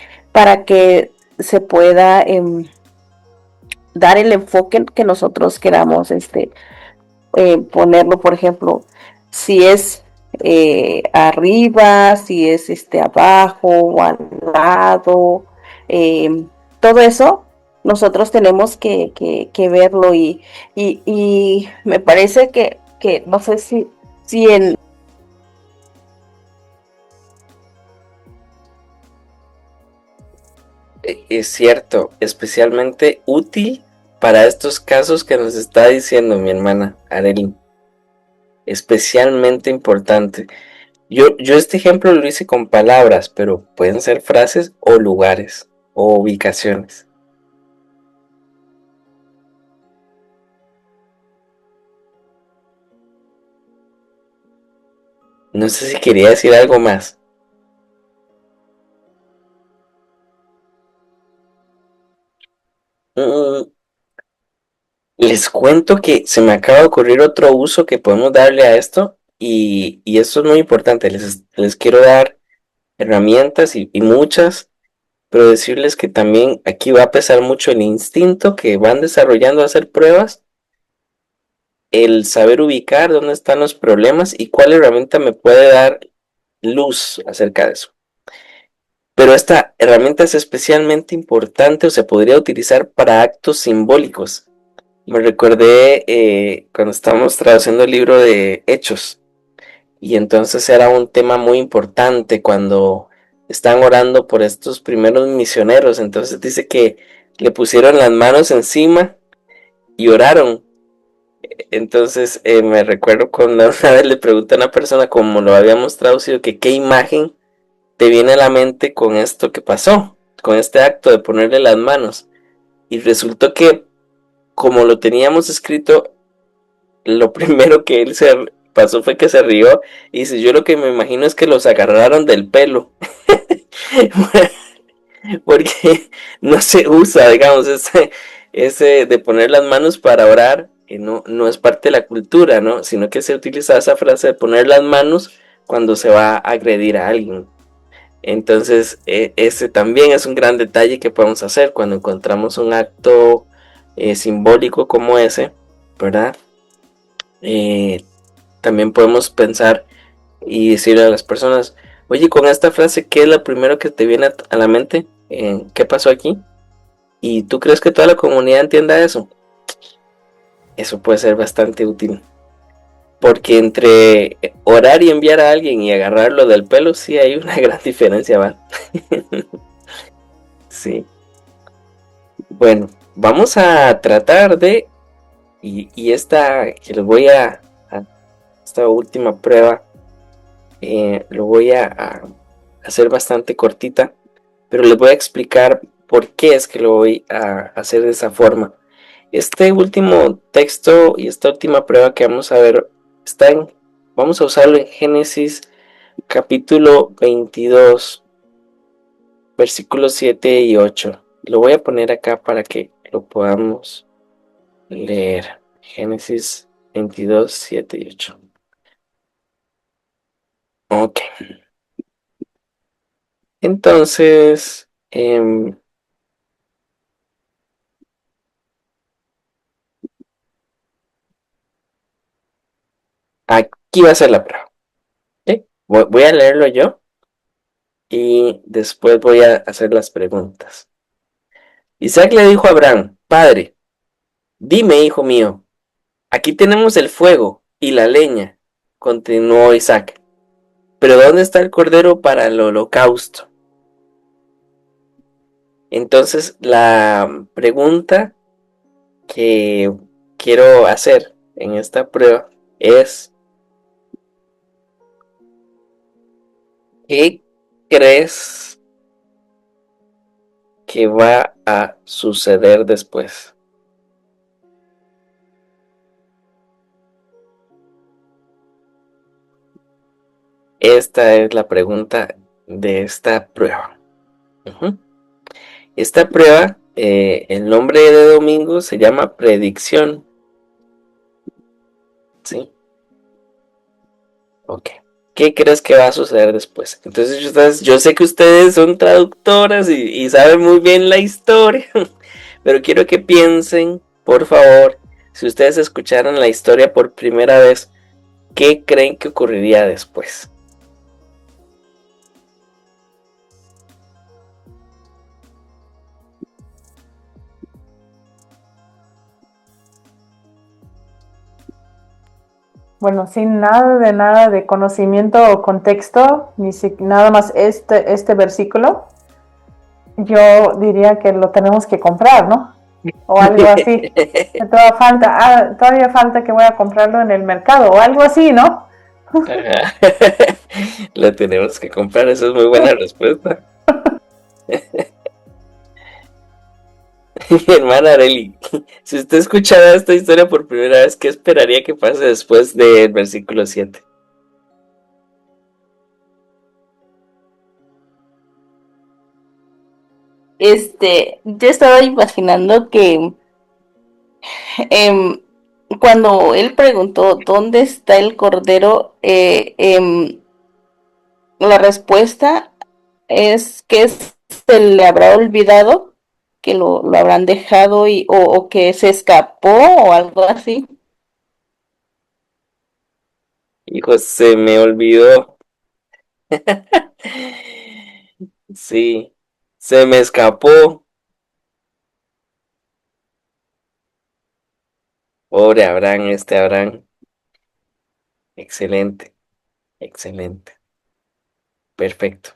se pueda dar el enfoque que nosotros queramos ponerlo, por ejemplo, si es arriba, si es abajo o al lado, todo eso nosotros tenemos que verlo y me parece que no sé si en Es cierto, especialmente útil para estos casos que nos está diciendo mi hermana Arely. Especialmente importante. Yo este ejemplo lo hice con palabras, pero pueden ser frases o lugares o ubicaciones. No sé si quería decir algo más. Mm, Les cuento que se me acaba de ocurrir otro uso que podemos darle a esto y esto es muy importante. Les quiero dar herramientas y muchas, pero decirles que también aquí va a pesar mucho el instinto que van desarrollando a hacer pruebas, el saber ubicar dónde están los problemas y cuál herramienta me puede dar luz acerca de eso. Pero esta herramienta es especialmente importante o se podría utilizar para actos simbólicos. Me recordé cuando estábamos traduciendo el libro de Hechos y entonces era un tema muy importante cuando están orando por estos primeros misioneros. Entonces dice que le pusieron las manos encima y oraron. Entonces me recuerdo cuando una vez le pregunté a una persona como lo habíamos traducido que qué imagen te viene a la mente con esto que pasó, con este acto de ponerle las manos. Y resultó que como lo teníamos escrito, lo primero que él se pasó fue que se rió y dice, yo lo que me imagino es que los agarraron del pelo. Porque no se usa, digamos, ese de poner las manos para orar, no es parte de la cultura, ¿no? Sino que se utiliza esa frase de poner las manos cuando se va a agredir a alguien. Entonces, ese también es un gran detalle que podemos hacer cuando encontramos un acto simbólico como ese, ¿verdad? También podemos pensar y decirle a las personas, oye, con esta frase, ¿qué es lo primero que te viene a la mente? ¿Qué pasó aquí? ¿Y tú crees que toda la comunidad entienda eso? Eso puede ser bastante útil. Porque entre orar y enviar a alguien y agarrarlo del pelo, sí hay una gran diferencia, ¿va? Sí. Bueno, vamos a tratar de... Y esta que les voy esta última prueba, lo voy a hacer bastante cortita, pero les voy a explicar por qué es que lo voy a hacer de esa forma. Este último texto y esta última prueba que vamos a ver vamos a usarlo en Génesis capítulo 22, versículos 7 y 8. Lo voy a poner acá para que lo podamos leer. Génesis 22, 7 y 8. Ok. Entonces, aquí va a ser la prueba. ¿Ok? Voy a leerlo yo y después voy a hacer las preguntas. Isaac le dijo a Abraham, Padre, dime, hijo mío, aquí tenemos el fuego y la leña, continuó Isaac, pero ¿dónde está el cordero para el holocausto? Entonces, la pregunta que quiero hacer en esta prueba es, ¿qué crees que va a suceder después? Esta es la pregunta de esta prueba. Ujú. Esta prueba, el nombre de domingo se llama predicción. ¿Sí? Ok. ¿Qué crees que va a suceder después? Entonces, yo sé que ustedes son traductoras y saben muy bien la historia, pero quiero que piensen, por favor, si ustedes escucharan la historia por primera vez, ¿qué creen que ocurriría después? Bueno, sin nada de conocimiento o contexto, nada más este versículo, yo diría que lo tenemos que comprar, ¿no? O algo así. Todavía falta que voy a comprarlo en el mercado o algo así, ¿no? Ajá. Lo tenemos que comprar, esa es muy buena respuesta. Mi hermana Areli, si usted escuchara esta historia por primera vez, ¿qué esperaría que pase después del versículo 7? Yo estaba imaginando que em, cuando él preguntó dónde está el cordero, la respuesta es que se le habrá olvidado, que lo habrán dejado o que se escapó o algo así. Hijo, se me olvidó. Sí, se me escapó. Pobre Abraham, Abraham. Excelente, excelente. Perfecto.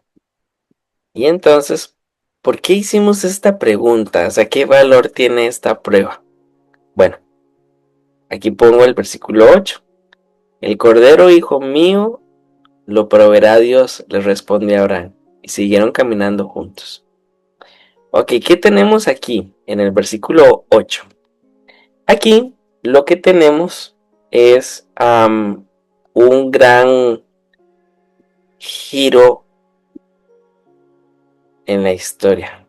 Y entonces, ¿por qué hicimos esta pregunta? O sea, ¿qué valor tiene esta prueba? Bueno, aquí pongo el versículo 8. El cordero, hijo mío, lo proveerá Dios, le responde Abraham. Y siguieron caminando juntos. Ok, ¿qué tenemos aquí en el versículo 8? Aquí lo que tenemos es un gran giro en la historia.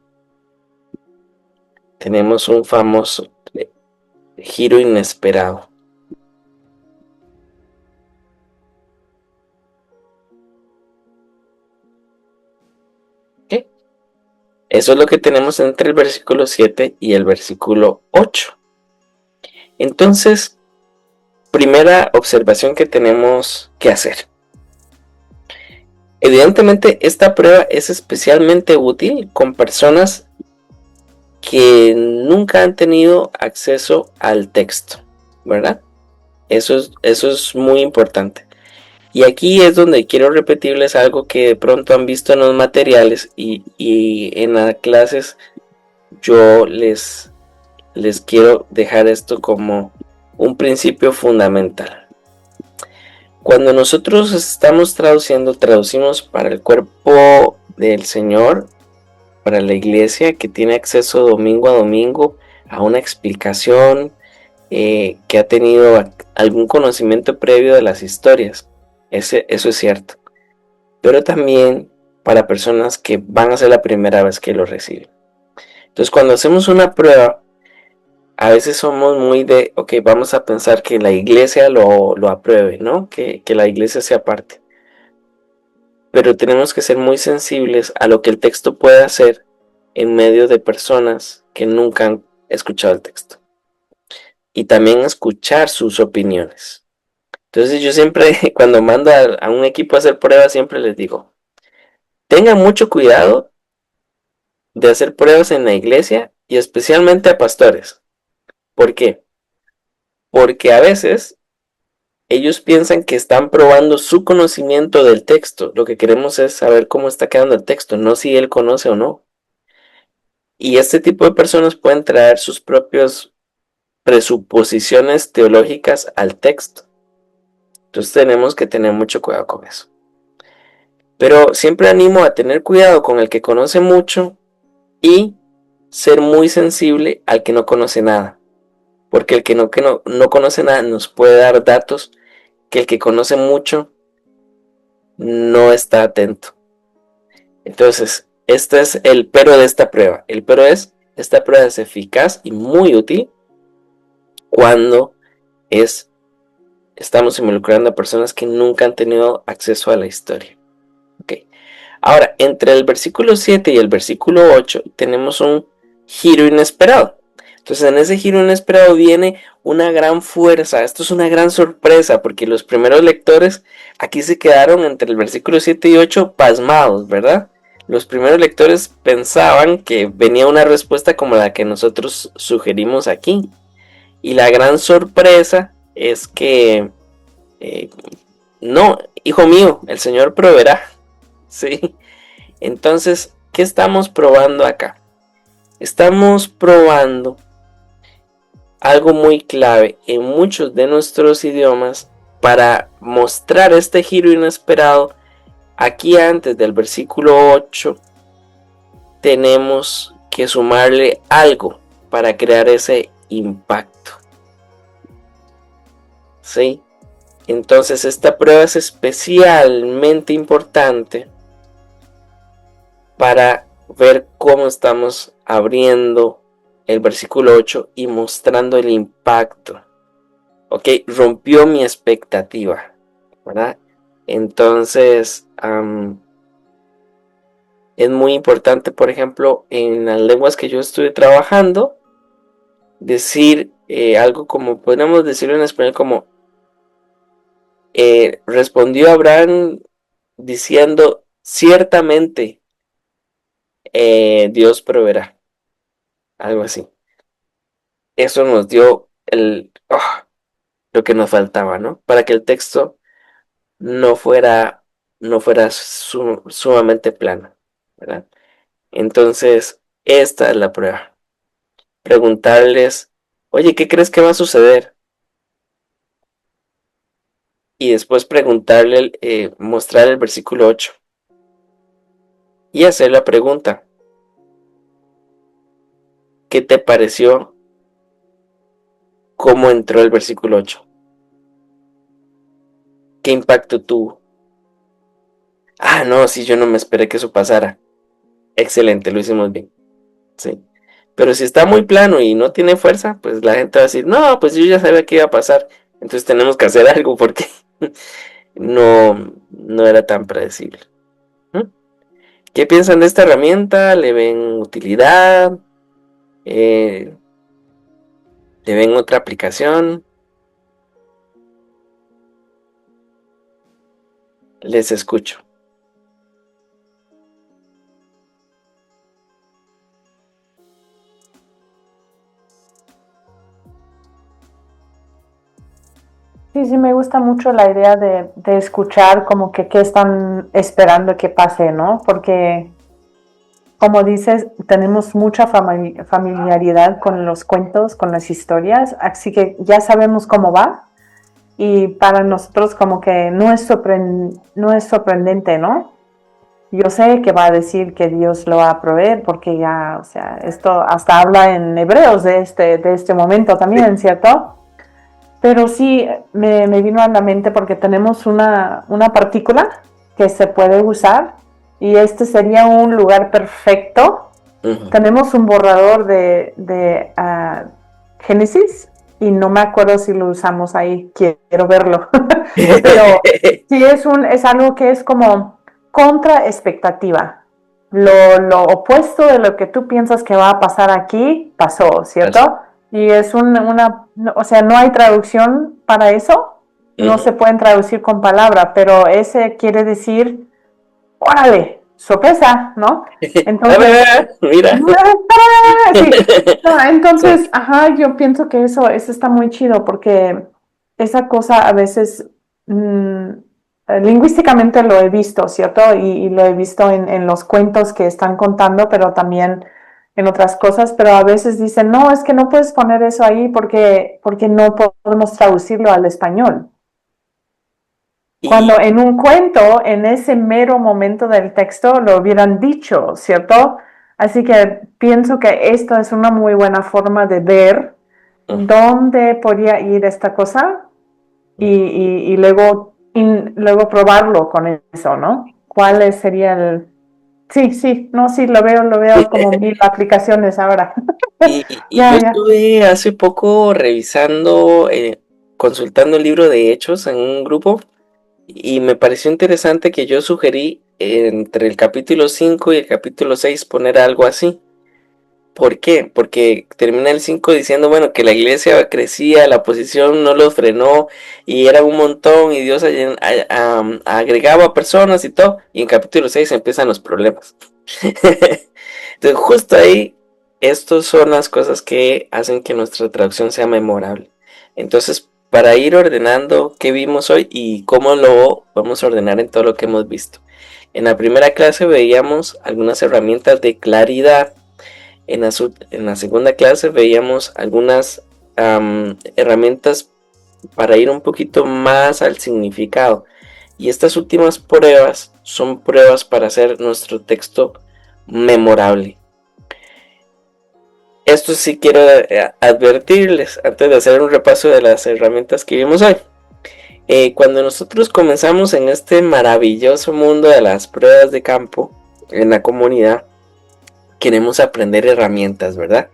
Tenemos un famoso giro inesperado. Eso es lo que tenemos entre el versículo 7 y el versículo 8. Entonces, primera observación que tenemos que hacer. Evidentemente, esta prueba es especialmente útil con personas que nunca han tenido acceso al texto, ¿verdad? Eso es muy importante. Y aquí es donde quiero repetirles algo que de pronto han visto en los materiales y en las clases yo les quiero dejar esto como un principio fundamental. Cuando nosotros estamos traducimos para el cuerpo del Señor, para la iglesia que tiene acceso domingo a domingo a una explicación, que ha tenido algún conocimiento previo de las historias. Eso es cierto. Pero también para personas que van a ser la primera vez que lo reciben. Entonces, cuando hacemos una prueba, a veces somos muy de, ok, vamos a pensar que la iglesia lo apruebe, ¿no? Que la iglesia sea parte. Pero tenemos que ser muy sensibles a lo que el texto puede hacer en medio de personas que nunca han escuchado el texto. Y también escuchar sus opiniones. Entonces yo siempre, cuando mando a un equipo a hacer pruebas, siempre les digo, tengan mucho cuidado de hacer pruebas en la iglesia y especialmente a pastores. ¿Por qué? Porque a veces ellos piensan que están probando su conocimiento del texto. Lo que queremos es saber cómo está quedando el texto, no si él conoce o no. Y este tipo de personas pueden traer sus propias presuposiciones teológicas al texto. Entonces tenemos que tener mucho cuidado con eso. Pero siempre animo a tener cuidado con el que conoce mucho y ser muy sensible al que no conoce nada. Porque el que no conoce nada nos puede dar datos que el que conoce mucho no está atento. Entonces, este es el pero de esta prueba. El pero es, esta prueba es eficaz y muy útil cuando estamos involucrando a personas que nunca han tenido acceso a la historia. Okay. Ahora, entre el versículo 7 y el versículo 8 tenemos un giro inesperado. Entonces, en ese giro inesperado viene una gran fuerza. Esto es una gran sorpresa porque los primeros lectores aquí se quedaron entre el versículo 7 y 8 pasmados, ¿verdad? Los primeros lectores pensaban que venía una respuesta como la que nosotros sugerimos aquí. Y la gran sorpresa es que no, hijo mío, el Señor proveerá. ¿Sí? Entonces, ¿qué estamos probando acá? Estamos probando algo muy clave en muchos de nuestros idiomas para mostrar este giro inesperado. Aquí antes del versículo 8 tenemos que sumarle algo para crear ese impacto. ¿Sí? Entonces esta prueba es especialmente importante para ver cómo estamos abriendo el versículo 8 y mostrando el impacto. Ok, rompió mi expectativa, ¿verdad? Entonces, es muy importante, por ejemplo, en las lenguas que yo estuve trabajando, decir algo como, podríamos decirlo en español como, respondió Abraham diciendo, ciertamente Dios proveerá. Algo así. Eso nos dio lo que nos faltaba, ¿no? Para que el texto no fuera sumamente plano, ¿verdad? Entonces, esta es la prueba. Preguntarles, oye, ¿qué crees que va a suceder? Y después preguntarle, mostrar el versículo 8. Y hacer la pregunta, ¿qué te pareció? ¿Cómo entró el versículo 8? ¿Qué impacto tuvo? Ah, no, sí, yo no me esperé que eso pasara. Excelente, lo hicimos bien. Sí. Pero si está muy plano y no tiene fuerza, pues la gente va a decir, no, pues yo ya sabía que iba a pasar. Entonces tenemos que hacer algo porque no era tan predecible. ¿Qué piensan de esta herramienta? ¿Le ven utilidad? ¿Le ven otra aplicación? Les escucho. Sí, sí, me gusta mucho la idea de escuchar como que qué están esperando que pase, ¿no? Porque, como dices, tenemos mucha familiaridad con los cuentos, con las historias, así que ya sabemos cómo va y para nosotros como que no es sorprendente, ¿no? Yo sé que va a decir que Dios lo va a proveer porque ya, o sea, esto hasta habla en Hebreos de este momento también, ¿cierto? Pero sí me vino a la mente porque tenemos una partícula que se puede usar y este sería un lugar perfecto. Ujú. Tenemos un borrador de Génesis y no me acuerdo si lo usamos ahí, quiero verlo. Pero sí es algo que es como contra expectativa. Lo opuesto de lo que tú piensas que va a pasar aquí, pasó, ¿cierto? Y es o sea, no hay traducción para eso, no Ujú. se pueden traducir con palabra, pero ese quiere decir, órale, sorpresa, ¿no? Entonces, Ah, mira. sí, no, Sí. entonces, ajá, yo pienso que eso está muy chido porque esa cosa a veces lingüísticamente lo he visto, ¿cierto? Y lo he visto en los cuentos que están contando, pero también en otras cosas, pero a veces dicen, no, es que no puedes poner eso ahí porque no podemos traducirlo al español. Y Cuando en un cuento, en ese mero momento del texto, lo hubieran dicho, ¿cierto? Así que pienso que esto es una muy buena forma de ver dónde podría ir esta cosa y luego probarlo con eso, ¿no? ¿Cuál sería el...? Sí, sí, no, sí, lo veo como mil aplicaciones ahora. y yo Ya, ya. estuve hace poco revisando, consultando el libro de Hechos en un grupo y me pareció interesante que yo sugerí entre el capítulo 5 y el capítulo 6 poner algo así. ¿Por qué? Porque termina el 5 diciendo, bueno, que la iglesia crecía, la oposición no los frenó y era un montón y Dios agregaba personas y todo. Y en capítulo 6 empiezan los problemas. Entonces, justo ahí, estas son las cosas que hacen que nuestra traducción sea memorable. Entonces, para ir ordenando qué vimos hoy y cómo lo vamos a ordenar en todo lo que hemos visto. En la primera clase veíamos algunas herramientas de claridad. En la segunda clase veíamos algunas herramientas para ir un poquito más al significado. Y estas últimas pruebas son pruebas para hacer nuestro texto memorable. Esto sí quiero advertirles antes de hacer un repaso de las herramientas que vimos hoy. Cuando nosotros comenzamos en este maravilloso mundo de las pruebas de campo en la comunidad, queremos aprender herramientas, ¿verdad?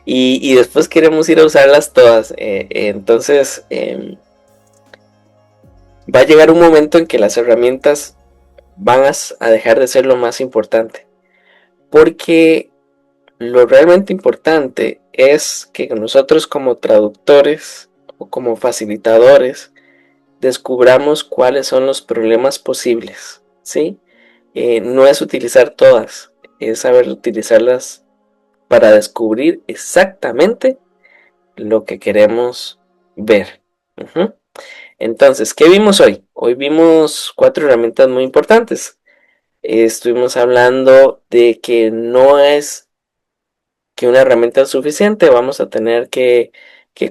Y después queremos ir a usarlas todas. Entonces va a llegar un momento en que las herramientas van a dejar de ser lo más importante. Porque lo realmente importante es que nosotros como traductores o como facilitadores descubramos cuáles son los problemas posibles, ¿sí? No es utilizar todas, es saber utilizarlas para descubrir exactamente lo que queremos ver. Uh-huh. Entonces, ¿qué vimos hoy? Hoy vimos 4 herramientas muy importantes. Estuvimos hablando de que no es que una herramienta es suficiente, vamos a tener que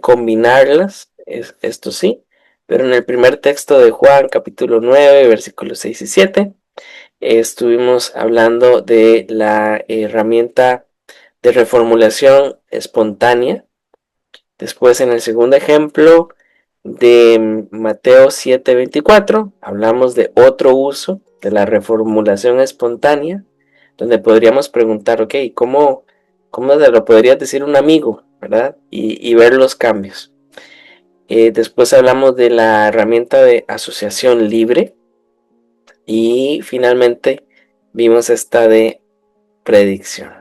combinarlas, esto sí, pero en el primer texto de Juan, capítulo 9, versículos 6 y 7, estuvimos hablando de la herramienta de reformulación espontánea. Después, en el segundo ejemplo de Mateo 7:24, hablamos de otro uso de la reformulación espontánea, donde podríamos preguntar, ok, ¿cómo se lo podrías decir a un amigo, verdad? Y ver los cambios. Después hablamos de la herramienta de asociación libre y finalmente vimos esta de predicción.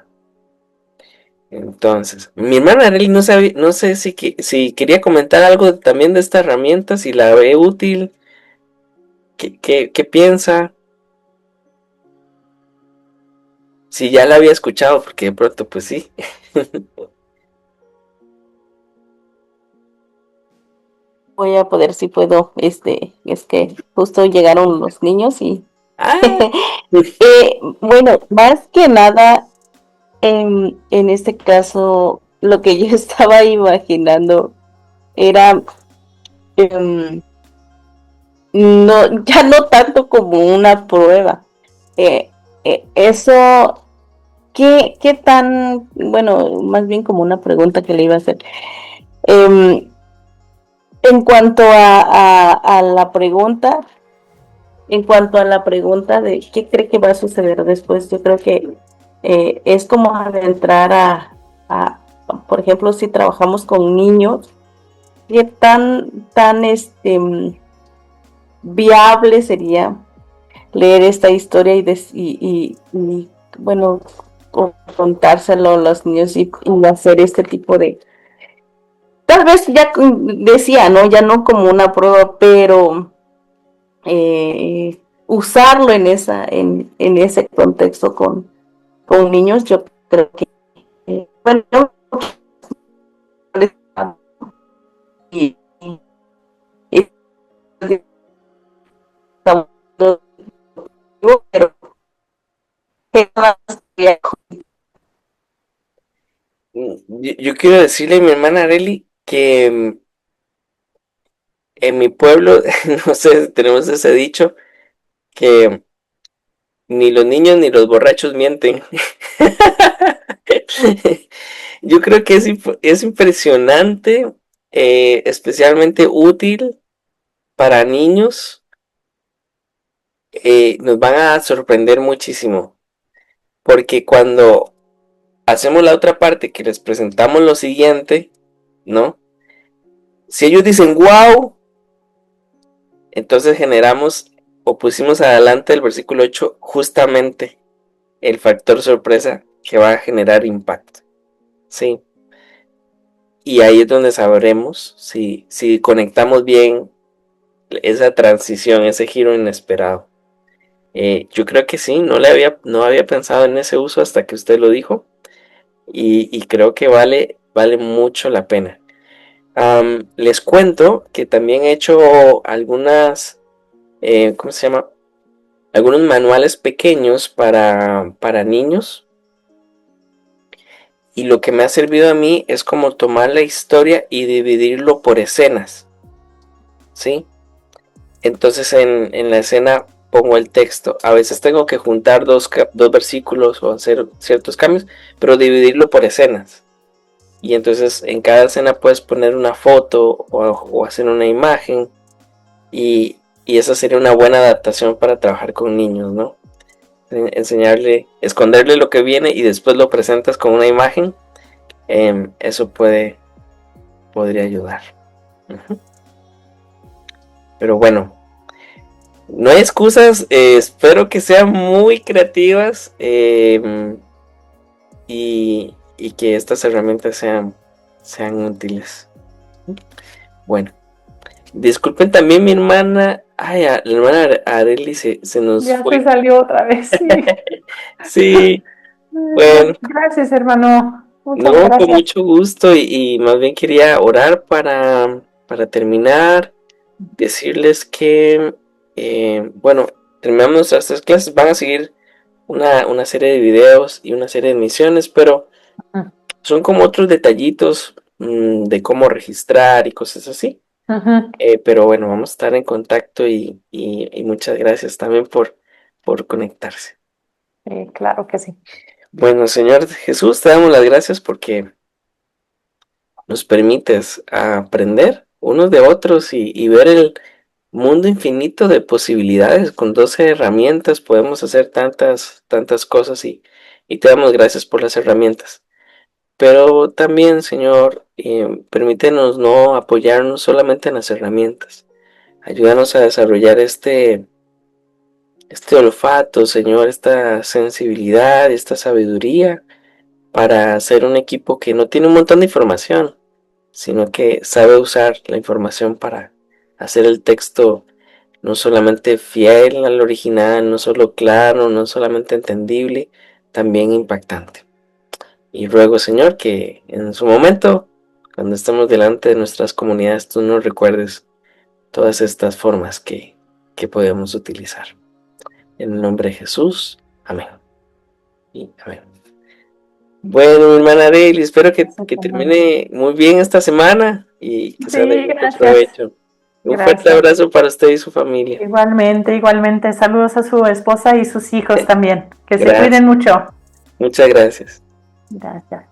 Entonces, mi hermana Arely no sé si quería comentar algo también de esta herramienta, si la ve útil, qué piensa, si ya la había escuchado, porque de pronto pues sí. Voy a poder si puedo, es que justo llegaron los niños y Ah, bueno, más que nada, en este caso, lo que yo estaba imaginando era em, no, ya no tanto como una prueba. Eh, eso, ¿qué tan, bueno, más bien como una pregunta que le iba a hacer. Em, en cuanto a la pregunta, en cuanto a la pregunta de qué cree que va a suceder después, yo creo que es como adentrar a, por ejemplo, si trabajamos con niños, qué tan viable sería leer esta historia y, bueno, contárselo a los niños y hacer este tipo de, tal vez ya decía, ¿no? Ya no como una prueba, pero usarlo en ese contexto con niños, yo creo que, bueno, y, y, pero yo quiero decirle a mi hermana Arely que en mi pueblo, no sé, tenemos ese dicho, que ni los niños ni los borrachos mienten. Yo creo que es impresionante, especialmente útil para niños. Nos van a sorprender muchísimo, porque cuando hacemos la otra parte que les presentamos lo siguiente, ¿no? Si ellos dicen wow, entonces generamos o pusimos adelante el versículo 8 justamente el factor sorpresa que va a generar impacto, ¿sí? Y ahí es donde sabremos si conectamos bien esa transición, ese giro inesperado. Yo creo que sí, no había pensado en ese uso hasta que usted lo dijo y creo que vale mucho la pena. Les cuento que también he hecho ¿cómo se llama? Algunos manuales pequeños para niños y lo que me ha servido a mí es como tomar la historia y dividirlo por escenas, ¿sí? Entonces en la escena pongo el texto. A veces tengo que juntar dos versículos o hacer ciertos cambios, pero dividirlo por escenas. Y entonces en cada escena puedes poner una foto o hacer una imagen y esa sería una buena adaptación para trabajar con niños, ¿no? Enseñarle, esconderle lo que viene y después lo presentas con una imagen. Eso podría ayudar. Pero bueno, no hay excusas, espero que sean muy creativas y que estas herramientas sean útiles. Bueno, disculpen también mi hermana, ay, la hermana Arely se nos Ya fue. se salió otra vez, sí. Sí, bueno, Gracias, hermano. Muchas no, con gracias. mucho gusto y más bien quería orar para terminar, decirles que, bueno, terminamos nuestras 3 clases, van a seguir una serie de videos y una serie de misiones, pero son como otros detallitos de cómo registrar y cosas así. Ujú. Pero bueno, vamos a estar en contacto y muchas gracias también por conectarse. Claro que sí. Bueno, Señor Jesús, te damos las gracias porque nos permites aprender unos de otros y ver el mundo infinito de posibilidades. Con 12 herramientas podemos hacer tantas cosas y te damos gracias por las herramientas. Pero también, Señor, permítenos no apoyarnos solamente en las herramientas. Ayúdanos a desarrollar este olfato, Señor, esta sensibilidad, esta sabiduría para ser un equipo que no tiene un montón de información, sino que sabe usar la información para hacer el texto no solamente fiel al original, no solo claro, no solamente entendible, también impactante. Y ruego, Señor, que en su momento, cuando estemos delante de nuestras comunidades, tú nos recuerdes todas estas formas que podemos utilizar. En el nombre de Jesús, amén. Y amén. Bueno, mi hermana Arely, espero que termine muy bien esta semana y que sea de Sí, mucho gracias. provecho. Un fuerte Gracias. abrazo para usted y su familia. Igualmente, igualmente. Saludos a su esposa y sus hijos también. Que se Gracias. cuiden mucho. Muchas gracias. Gracias.